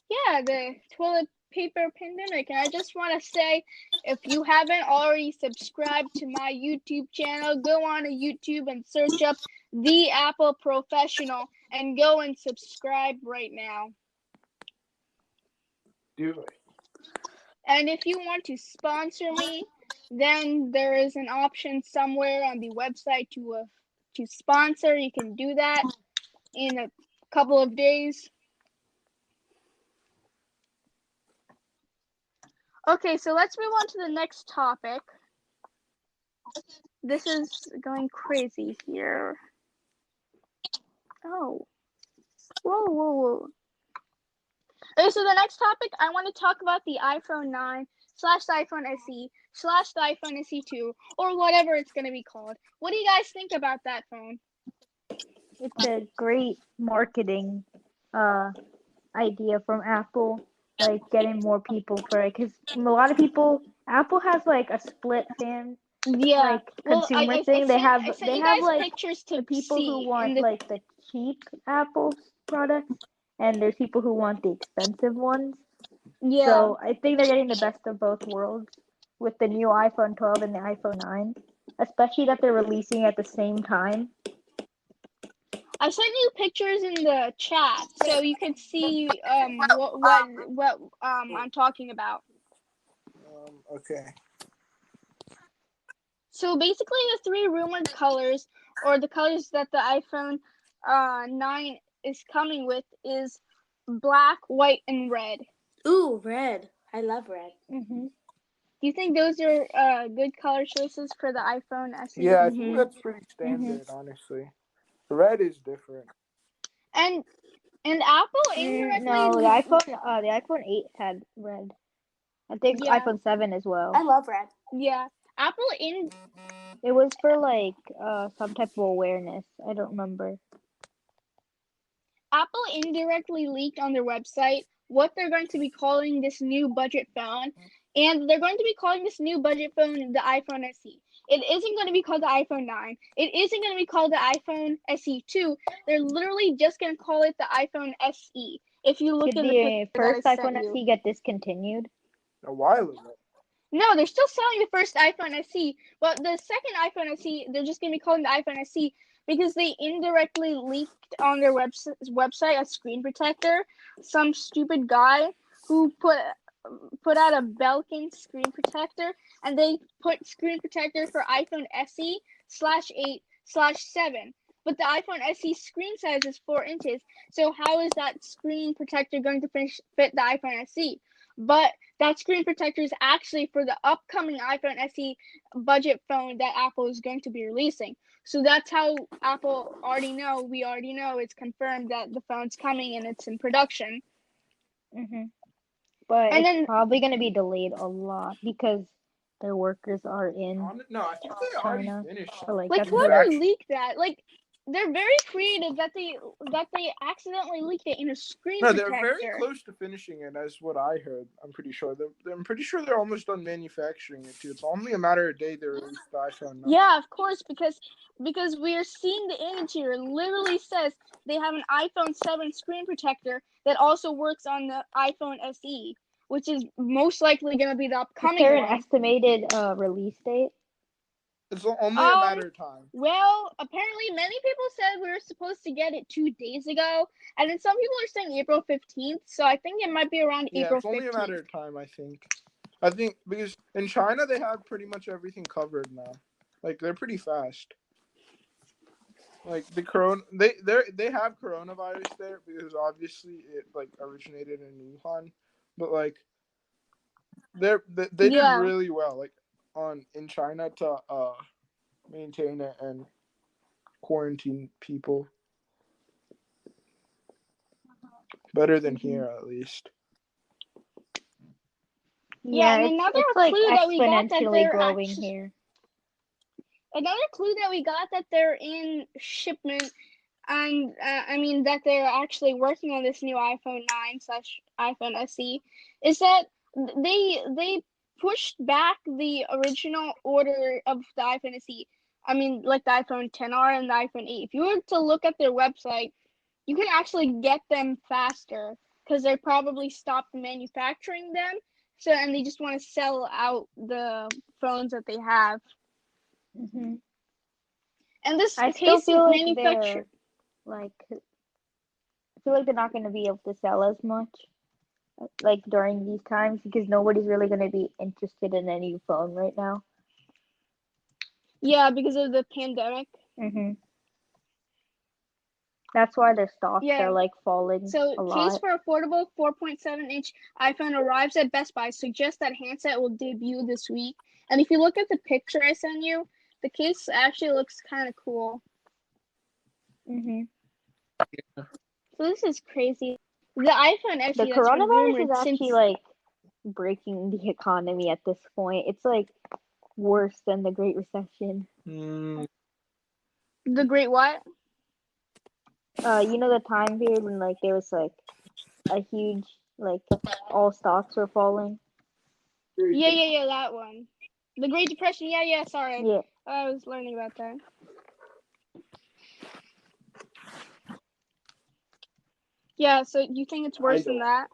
Yeah, the toilet paper pandemic. And I just want to say, if you haven't already subscribed to my YouTube channel, go on to YouTube and search up The Apple Professional and go and subscribe right now.
Do it.
And if you want to sponsor me, then there is an option somewhere on the website to sponsor. You can do that in a couple of days. Okay, so let's move on to the next topic. This is going crazy here. Oh. Whoa. Okay, so the next topic, I want to talk about the iPhone 9 / the iPhone SE / the iPhone SE2, or whatever it's going to be called. What do you guys think about that phone?
It's a great marketing idea from Apple. like getting more people for it, because a lot of people, Apple has like a split fan
Yeah.
like
Well,
consumer
I
thing.
sent
They
you
have
guys
like
pictures
the
to
people who
see in
want
the
like the cheap Apple products, and there's people who want the expensive ones.
yeah.
So I think they're getting the best of both worlds with the new iPhone 12 and the iPhone 9, especially that they're releasing at the same time.
I sent you pictures in the chat so you could see what I'm talking about.
Okay.
So basically, the three rumored colors, or the colors that the iPhone 9 is coming with, is black, white, and red.
Ooh, red. I love red.
Mm-hmm.
Do you think those are good color choices for the iPhone SE?
Yeah, I think that's pretty standard, honestly. Red is different.
And Apple indirectly
No, the iPhone 8 had red. I think
Yeah.
iPhone 7 as well.
I love red.
Yeah, Apple
It was for like some type of awareness. I don't remember.
Apple indirectly leaked on their website what they're going to be calling this new budget phone, and they're going to be calling this new budget phone the iPhone SE. It isn't going to be called the iPhone 9. It isn't going to be called the iPhone SE 2. They're literally just going to call it the iPhone SE. If you look
Did
in the
the
picture
first
that I sent
iPhone
you.
SE get discontinued?
A while ago.
No, they're still selling the first iPhone SE, but the second iPhone SE, they're just going to be calling the iPhone SE because they indirectly leaked on their website a screen protector. Some stupid guy who put out a Belkin screen protector, and they put screen protector for iPhone SE /8/7. But the iPhone SE screen size is 4 inches, so how is that screen protector going to fit the iPhone SE? But that screen protector is actually for the upcoming iPhone SE budget phone that Apple is going to be releasing. So that's how Apple we already know it's confirmed that the phone's coming and it's in production.
Mm-hmm. But
And
it's
then
probably going to be delayed a lot because their workers are in
No, I think they already
China.
finished.
So, like,
like
that's
whoever
direct.
leaked that, like they're very creative that they accidentally leaked it in a screen
No,
protector.
they're very close to finishing it, as what I heard. I'm pretty sure. I'm pretty sure they're almost done manufacturing it too. It's only a matter of day they release the iPhone 9.
Yeah, of course, because we are seeing the image here. It literally says they have an iPhone 7 screen protector that also works on the iPhone SE, which is most likely going to be the
Is
upcoming
there an
one.
estimated release date?
It's only a matter of time.
Well, apparently many people said we were supposed to get it 2 days ago, and then some people are saying April 15th, so I think it might be around April 15th.
It's only a matter of time, I think. I think because in China they have pretty much everything covered now. Like, they're pretty fast. Like the they have coronavirus there because obviously it like originated in Wuhan, but like they did really well like in China to maintain it and quarantine people better than here at least.
Yeah,
and another
it's like
clue that we got that
exponentially
they're
growing
actually,
here.
Another clue that we got that they're in shipment, and I mean that they're actually working on this new iPhone 9/iPhone SE, is that they pushed back the original order of the iPhone SE. I mean, like the iPhone XR and the iPhone 8. If you were to look at their website, you can actually get them faster because they probably stopped manufacturing them. So, and they just want to sell out the phones that they have.
Mm-hmm.
And this
I still
case
feel like
manufacturer.
I feel like they're not going to be able to sell as much like during these times because nobody's really going to be interested in a new phone right now.
Yeah, because of the pandemic.
Mm-hmm. That's why their stocks are like falling a lot.
Case for affordable 4.7-inch iPhone arrives at Best Buy. Suggests that handset will debut this week. And if you look at the picture I sent you, the case actually looks kind of cool.
Mm-hmm.
So this is crazy. The iPhone SE
The coronavirus is actually like breaking the economy at this point. It's like worse than the Great Recession.
Mm.
The Great what?
You know the time period when like there was like a huge like all stocks were falling.
Yeah, that one. The Great Depression. Yeah. Sorry,
Yeah.
I was learning about that. Yeah. So you think it's worse than that?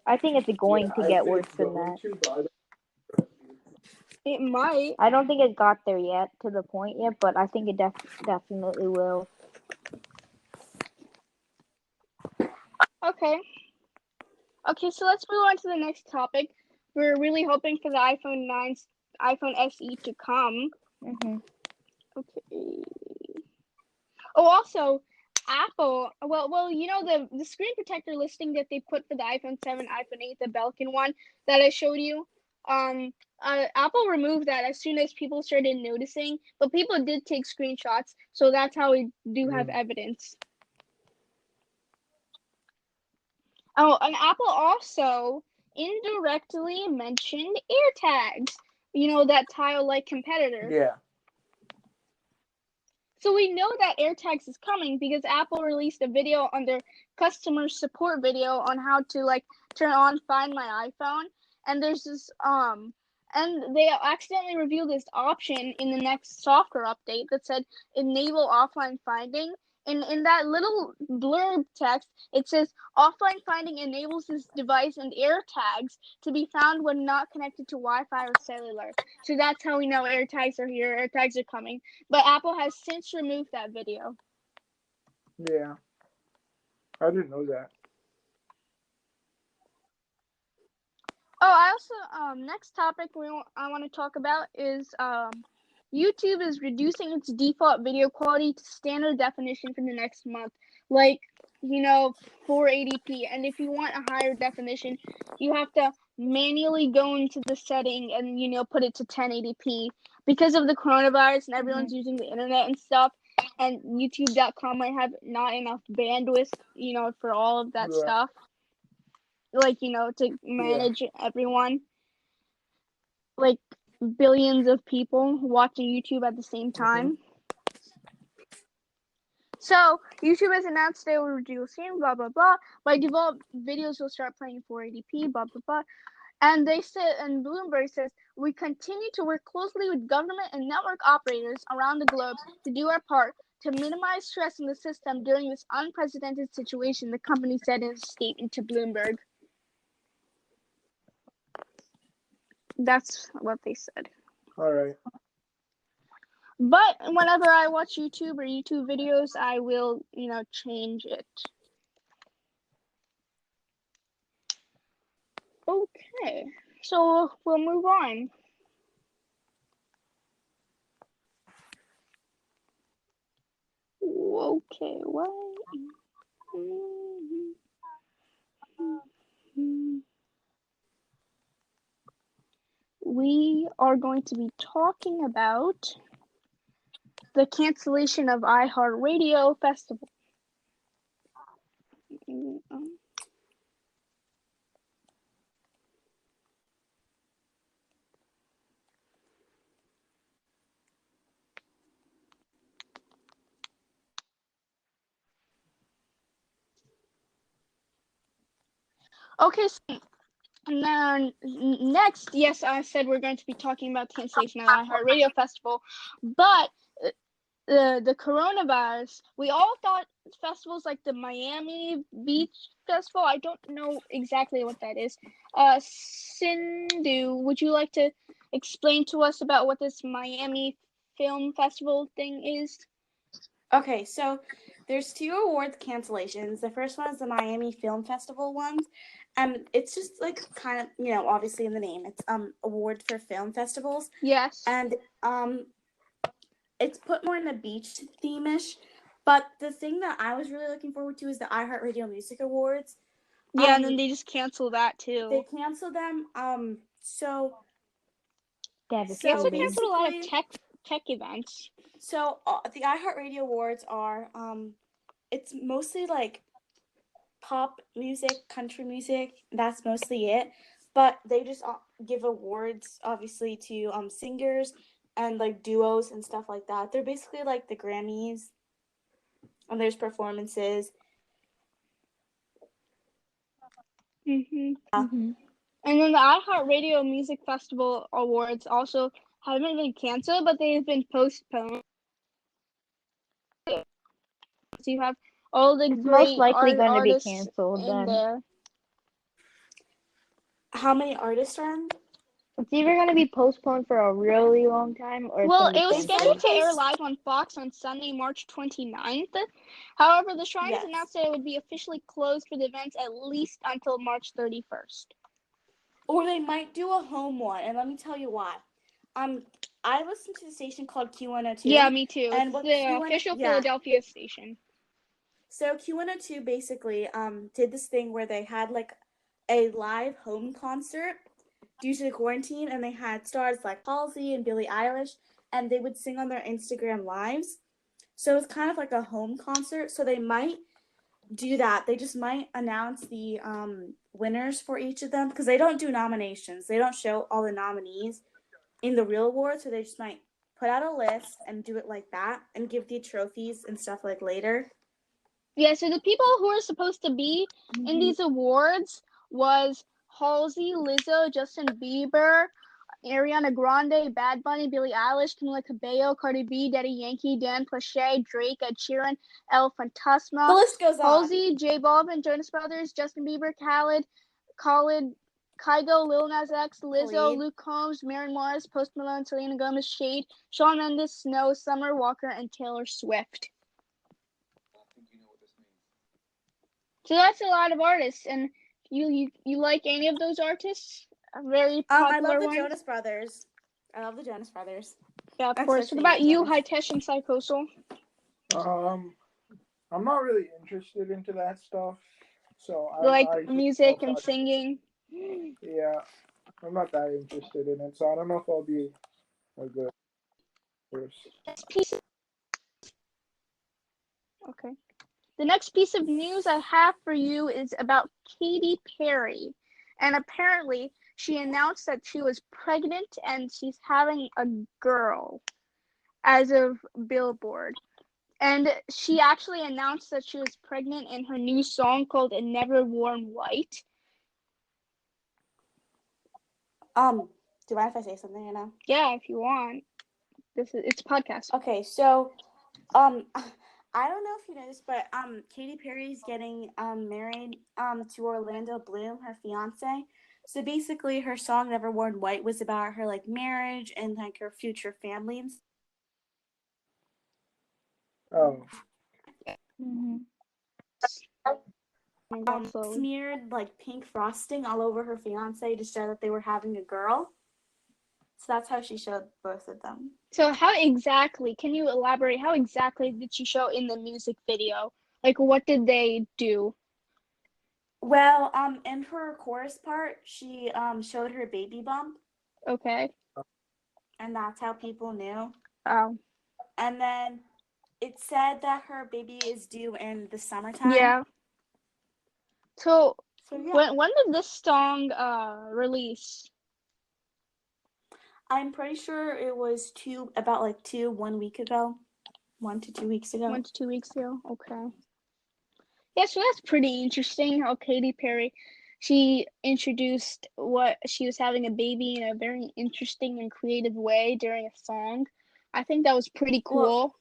I think it's going to get worse than that.
It might.
I don't think it got there yet to the point yet, but I think it definitely will.
Okay. Okay, so let's move on to the next topic. We're really hoping for the iPhone SE to come.
Mhm.
Okay. Oh, also, Apple. Well, you know the screen protector listing that they put for the iPhone 7, iPhone 8, the Belkin one that I showed you. Apple removed that as soon as people started noticing, but people did take screenshots, so that's how we do have evidence. Oh, and Apple also indirectly mentioned AirTags. You know, that tile-like competitor.
Yeah.
So we know that AirTags is coming because Apple released a video on their customer support video on how to like turn on Find My iPhone, and there's this and they accidentally revealed this option in the next software update that said enable offline finding. And in that little blurb text, it says offline finding enables this device and AirTags to be found when not connected to Wi-Fi or cellular. So that's how we know AirTags are here, AirTags are coming. But Apple has since removed that video.
Yeah. I didn't know that.
Oh, I also next topic I want to talk about is YouTube is reducing its default video quality to standard definition for the next month, like 480p. And if you want a higher definition, you have to manually go into the setting and put it to 1080p because of the coronavirus and everyone's using the internet and stuff. And YouTube.com might have not enough bandwidth, for all of that stuff. Like, to manage everyone. Like, billions of people watching YouTube at the same time. So, YouTube has announced they will reduce soon, blah, blah, blah. By default, videos will start playing 480p, blah, blah, blah. And they said, and Bloomberg says, we continue to work closely with government and network operators around the globe to do our part to minimize stress in the system during this unprecedented situation, the company said in a statement to Bloomberg. That's what they said.
All right.
But whenever I watch YouTube or YouTube videos, I will, change it. Okay, so we'll move on. Okay, what? We are going to be talking about the cancellation of iHeart Radio Festival. Okay, so and then next, yes, I said we're going to be talking about the cancellation of the iHeartRadio Festival, but the coronavirus, we all thought festivals like the Miami Beach Festival, I don't know exactly what that is. Sindhu, would you like to explain to us about what this Miami Film Festival thing is?
Okay, so there's 2 awards cancellations. The first one is the Miami Film Festival ones, and it's just like kind of, obviously in the name, it's award for film festivals.
Yes.
And it's put more in the beach theme-ish. But the thing that I was really looking forward to is the iHeartRadio Music Awards.
Yeah, and then they just cancel that too.
They canceled them. So
they also canceled a lot of tech events.
So the iHeartRadio Awards are it's mostly like pop music, country music. That's mostly it. But they just give awards, obviously, to singers and like duos and stuff like that. They're basically like the Grammys. And there's performances.
Mhm.
Mhm.
And then the iHeartRadio Music Festival Awards also haven't been canceled, but they've been postponed. So you have all the
It's most
great
likely going to be
artists
canceled
in
then.
there.
How many artists are in?
It's either going to be postponed for a really long time or it's
Well,
going to
it
be
was
They said
scheduled
canceled.
to air
post-
live on Fox on Sunday, March 29th. However, the Shrines
Yes.
announced that it would be officially closed for the events at least until March 31st.
Or they might do a home one, and let me tell you why. I listened to the station called Q102.
Yeah, me too.
And
It's
what
the official Philadelphia station.
So Q102 basically did this thing where they had like a live home concert due to the quarantine, and they had stars like Halsey and Billie Eilish, and they would sing on their Instagram lives. So it's kind of like a home concert. So they might do that. They just might announce the winners for each of them because they don't do nominations. They don't show all the nominees in the real awards, so they just might put out a list and do it like that and give the trophies and stuff like later.
Yeah, so the people who are supposed to be in these awards was Halsey, Lizzo, Justin Bieber, Ariana Grande, Bad Bunny, Billie Eilish, Camila Cabello, Cardi B, Daddy Yankee, Dan Plachey, Drake, Ed Sheeran, El
The
Fantasma,
list goes on.
Halsey, J Balvin, Jonas Brothers, Justin Bieber, Khaled, Kygo, Lil Nas X, Lizzo,
Khalid.
Luke Combs, Maren Morris, Post Malone, Selena Gomez, Shade, Shawn Mendes, Snow, Summer Walker, and Taylor Swift. So that's a lot of artists, and you like any of those artists? Very
I
popular
love the
ones.
Jonas Brothers. Yeah,
of
I'm
course.
so
What about
sweet,
you,
Jonas.
Hitesh and Psychosol?
I'm not really interested into that stuff. So
Like
I don't
music
know
and
if
singing?
yeah, I'm not that interested in it. So I don't know if I'll be a good person.
Okay. The next piece of news I have for you is about Katy Perry. And apparently, she announced that she was pregnant and she's having a girl as of Billboard. And she actually announced that she was pregnant in her new song called Never Worn White.
Do you mind if I say something right now?
Yeah, if you want. It's a podcast.
Okay, so I don't know if you know this, but Katy Perry's getting married to Orlando Bloom, her fiance. So basically, her song "Never Worn White" was about her like marriage and like her future family and
Oh.
smeared like pink frosting all over her fiance to show that they were having a girl. So that's how she showed both of them.
So how exactly, can you elaborate, how exactly did she show in the music video? Like, what did they do?
Well, in her chorus part, she showed her baby bump.
Okay.
And that's how people knew.
Oh.
And then it said that her baby is due in the summertime.
Yeah. So
yeah.
when did this song release?
I'm pretty sure it was 1 week ago. 1 to 2 weeks ago.
1 to 2 weeks ago. Okay. Yeah, so that's pretty interesting how Katy Perry, she introduced what she was having a baby in a very interesting and creative way during a song. I think that was pretty cool.
Well,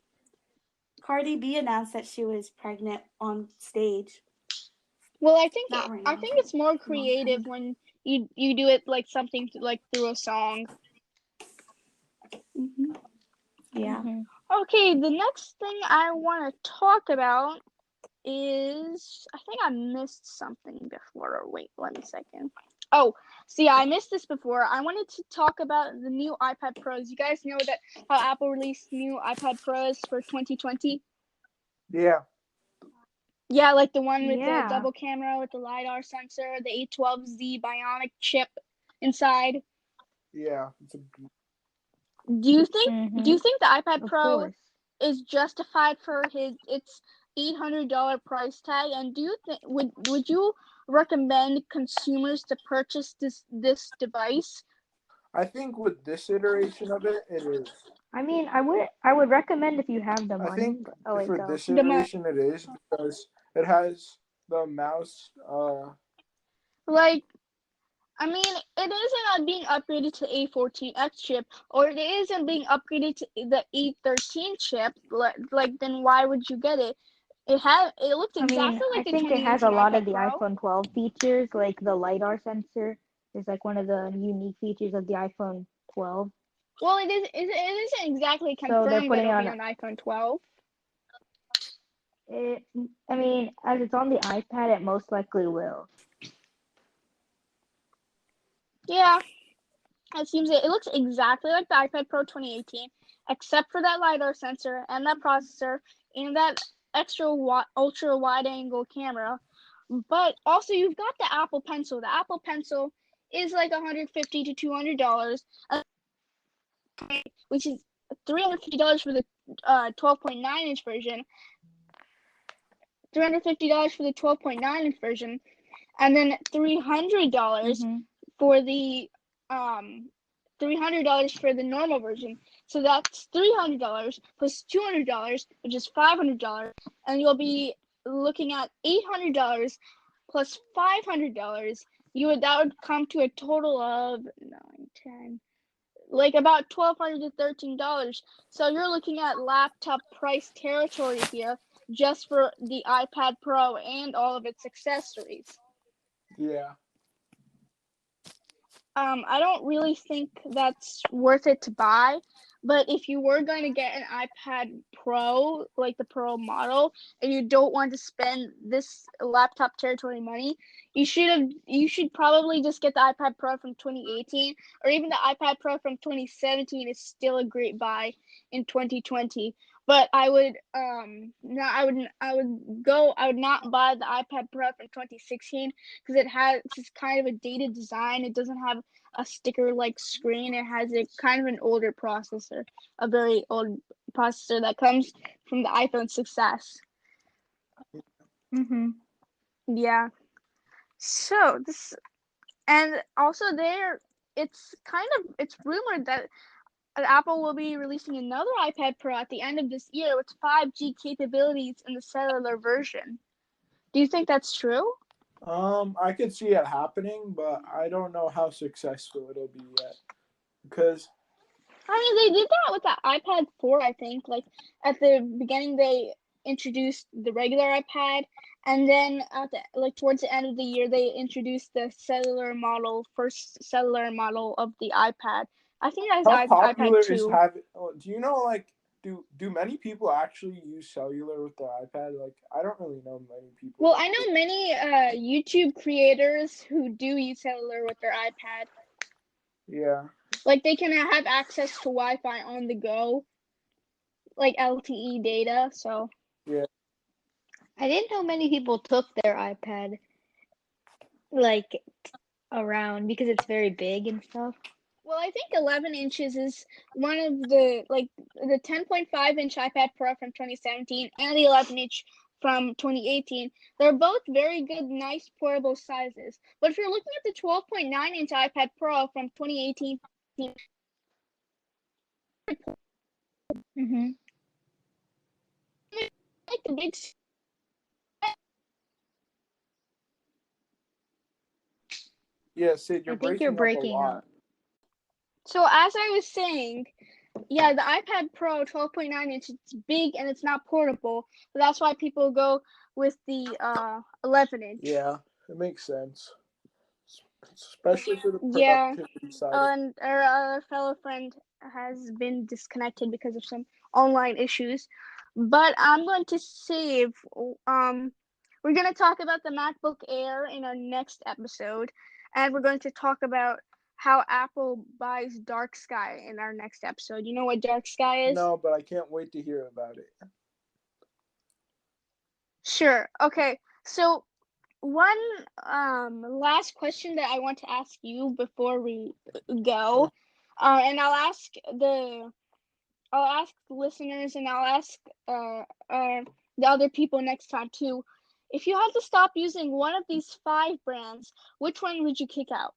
Cardi B announced that she was pregnant on stage.
Well, I think it's more creative when you do it like something like through a song.
Mm-hmm. Yeah.
Mm-hmm. Okay, the next thing I want to talk about is, I think I missed something before. Wait, let me a second. Oh, see, I missed this before. I wanted to talk about the new iPad Pros. You guys know that how Apple released new iPad Pros for 2020?
Yeah.
Yeah, like the one with the double camera with the LiDAR sensor, the A12Z Bionic chip inside.
Yeah.
Do you think the iPad Pro is justified for its $800 price tag? And do you think would you recommend consumers to purchase this device?
I think with this iteration of it, it is.
I mean, I would recommend if you have the money.
I think for this
The
iteration, it is because it has the mouse
Like, I mean, it isn't being upgraded to A14X chip, or it isn't being upgraded to the A13 chip. Like, then why would you get it? It looks
I mean,
exactly
I
like the
think it has a
2018
lot of
iPad
the
Pro.
iPhone 12 features, like the LiDAR sensor is like one of the unique features of the iPhone 12.
Well, it isn't exactly
So they're
confirmed that
putting
it'll
on
be on iPhone 12.
it. I mean, as it's on the iPad, it most likely will.
Yeah, it looks exactly like the iPad Pro 2018, except for that LiDAR sensor and that processor and that extra ultra wide angle camera. But also, you've got the Apple Pencil. The Apple Pencil is like $150 to $200, which is $350 for the 12.9-inch version, $350 for the 12.9-inch version, and then $300
Mm-hmm.
for the $300 for the normal version. So that's $300 plus $200, which is $500, and you'll be looking at $800 plus $500. That would come to a total of 9, 10, like about $1,200 to $13. So you're looking at laptop price territory here, just for the iPad Pro and all of its accessories.
Yeah.
I don't really think that's worth it to buy, but if you were going to get an iPad Pro, like the Pro model, and you don't want to spend this laptop territory money, you should probably just get the iPad Pro from 2018, or even the iPad Pro from 2017 is still a great buy in 2020. But I would I would not buy the iPad Pro from 2016, because it's kind of a dated design. It doesn't have a sticker like screen. It has a kind of an older processor, a very old processor that comes from the iPhone success.
Mm-hmm.
Yeah. So this, and also it's rumored that Apple will be releasing another iPad Pro at the end of this year with 5G capabilities in the cellular version. Do you think that's true?
I could see it happening, but I don't know how successful it'll be yet. Because
I mean, they did that with the iPad 4, I think. Like, at the beginning, they introduced the regular iPad, and then towards the end of the year, they introduced the first cellular model of the iPad. I think that is
how
iPad
popular is
2.
having? Do you know, like, do many people actually use cellular with their iPad? Like, I don't really know many people.
Well, I know many YouTube creators who do use cellular with their iPad.
Yeah.
Like, they can have access to Wi-Fi on the go, like LTE data. So
Yeah.
I didn't know many people took their iPad like around because it's very big and stuff.
well, I think 11 inches is one of the 10.5-inch iPad Pro from 2017 and the 11-inch from 2018. They're both very good, nice, portable sizes. But if you're looking at the 12.9-inch iPad Pro from 2018,
Mm-hmm.
like the big.
Yeah, Sid, you're
I think you're
breaking up a
breaking
lot.
up.
So as I was saying, yeah, the iPad Pro 12.9-inch, it's big and it's not portable. So that's why people go with the 11-inch.
Yeah, it makes sense, especially for the
Yeah.
productivity side.
And our other fellow friend has been disconnected because of some online issues. But I'm going to save. We're going to talk about the MacBook Air in our next episode, and we're going to talk about how Apple buys Dark Sky in our next episode. You know what Dark Sky is?
No, but I can't wait to hear about it.
Sure. Okay. So one last question that I want to ask you before we go, and I'll ask listeners, and I'll ask the other people next time too. If you had to stop using one of these 5 brands, which one would you kick out?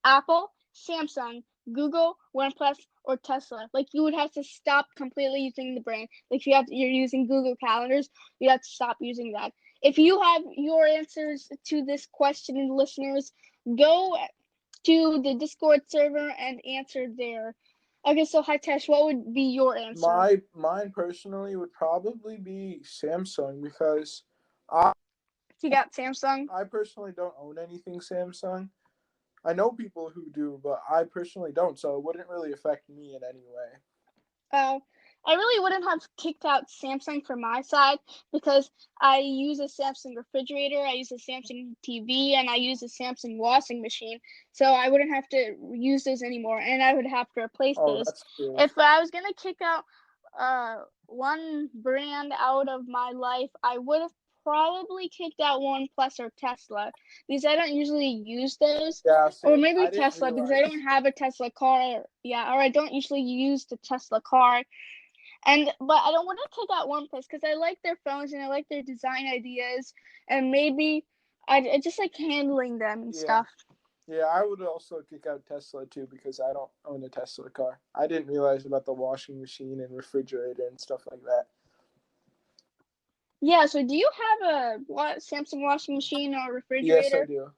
Apple, Samsung, Google, OnePlus, or Tesla? Like, you would have to stop completely using the brand. Like, if you're using Google Calendars, you have to stop using that. if you have your answers to this question, listeners, go to the Discord server and answer there. Okay, so Hitesh, what would be your answer?
Mine personally would probably be Samsung because
You got Samsung?
I personally don't own anything Samsung. I know people who do, but I personally don't, so it wouldn't really affect me in any way.
I really wouldn't have kicked out Samsung from my side because I use a Samsung refrigerator, I use a Samsung TV, and I use a Samsung washing machine. So I wouldn't have to use those anymore, and I would have to replace
Oh,
those.
that's cool.
If I was gonna kick out one brand out of my life, I would have probably kicked out OnePlus or Tesla because I don't usually use those.
Yeah,
Or
same.
maybe
I didn't
Tesla because I
realize.
don't have a Tesla car. Yeah, or I don't usually use the Tesla car. But I don't want to take out OnePlus because I like their phones and I like their design ideas, and maybe I just like handling them and stuff.
Yeah, I would also kick out Tesla too because I don't own a Tesla car. I didn't realize about the washing machine and refrigerator and stuff like that.
Yeah. So do you have a Samsung washing machine or
Yes, I
refrigerator?
do.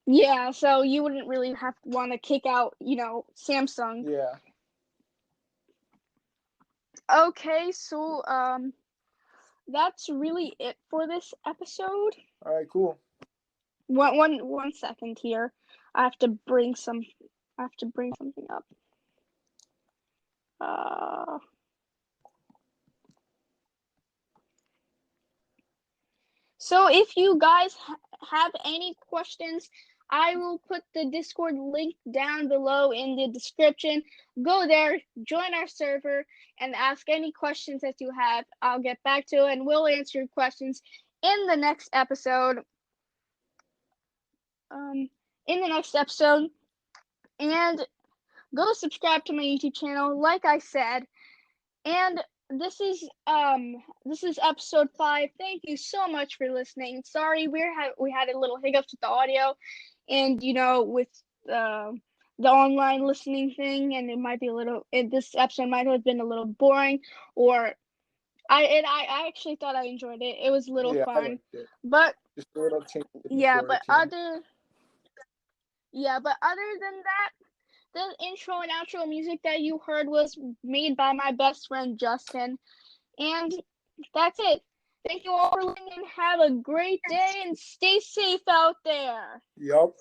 Yeah. So you wouldn't really have to want to kick out, Samsung.
Yeah.
Okay. So that's really it for this episode.
All right, cool.
One second here. I have to bring something up. So if you guys have any questions, I will put the Discord link down below in the description. Go there, join our server, and ask any questions that you have. I'll get back to it, and we'll answer your questions in the next episode. And go subscribe to my YouTube channel, like I said. And this is episode 5. Thank you so much for listening. Sorry we had a little hiccups with the audio, and with the online listening thing, and it might be this episode might have been a little boring, or I actually thought I enjoyed it. It was a little
Yeah, I
fun,
liked it.
but
Just a little change in the
yeah, but
quarantine.
other than that, the intro and outro music that you heard was made by my best friend Justin. And that's it. Thank you all for listening. Have a great day and stay safe out there.
Yup.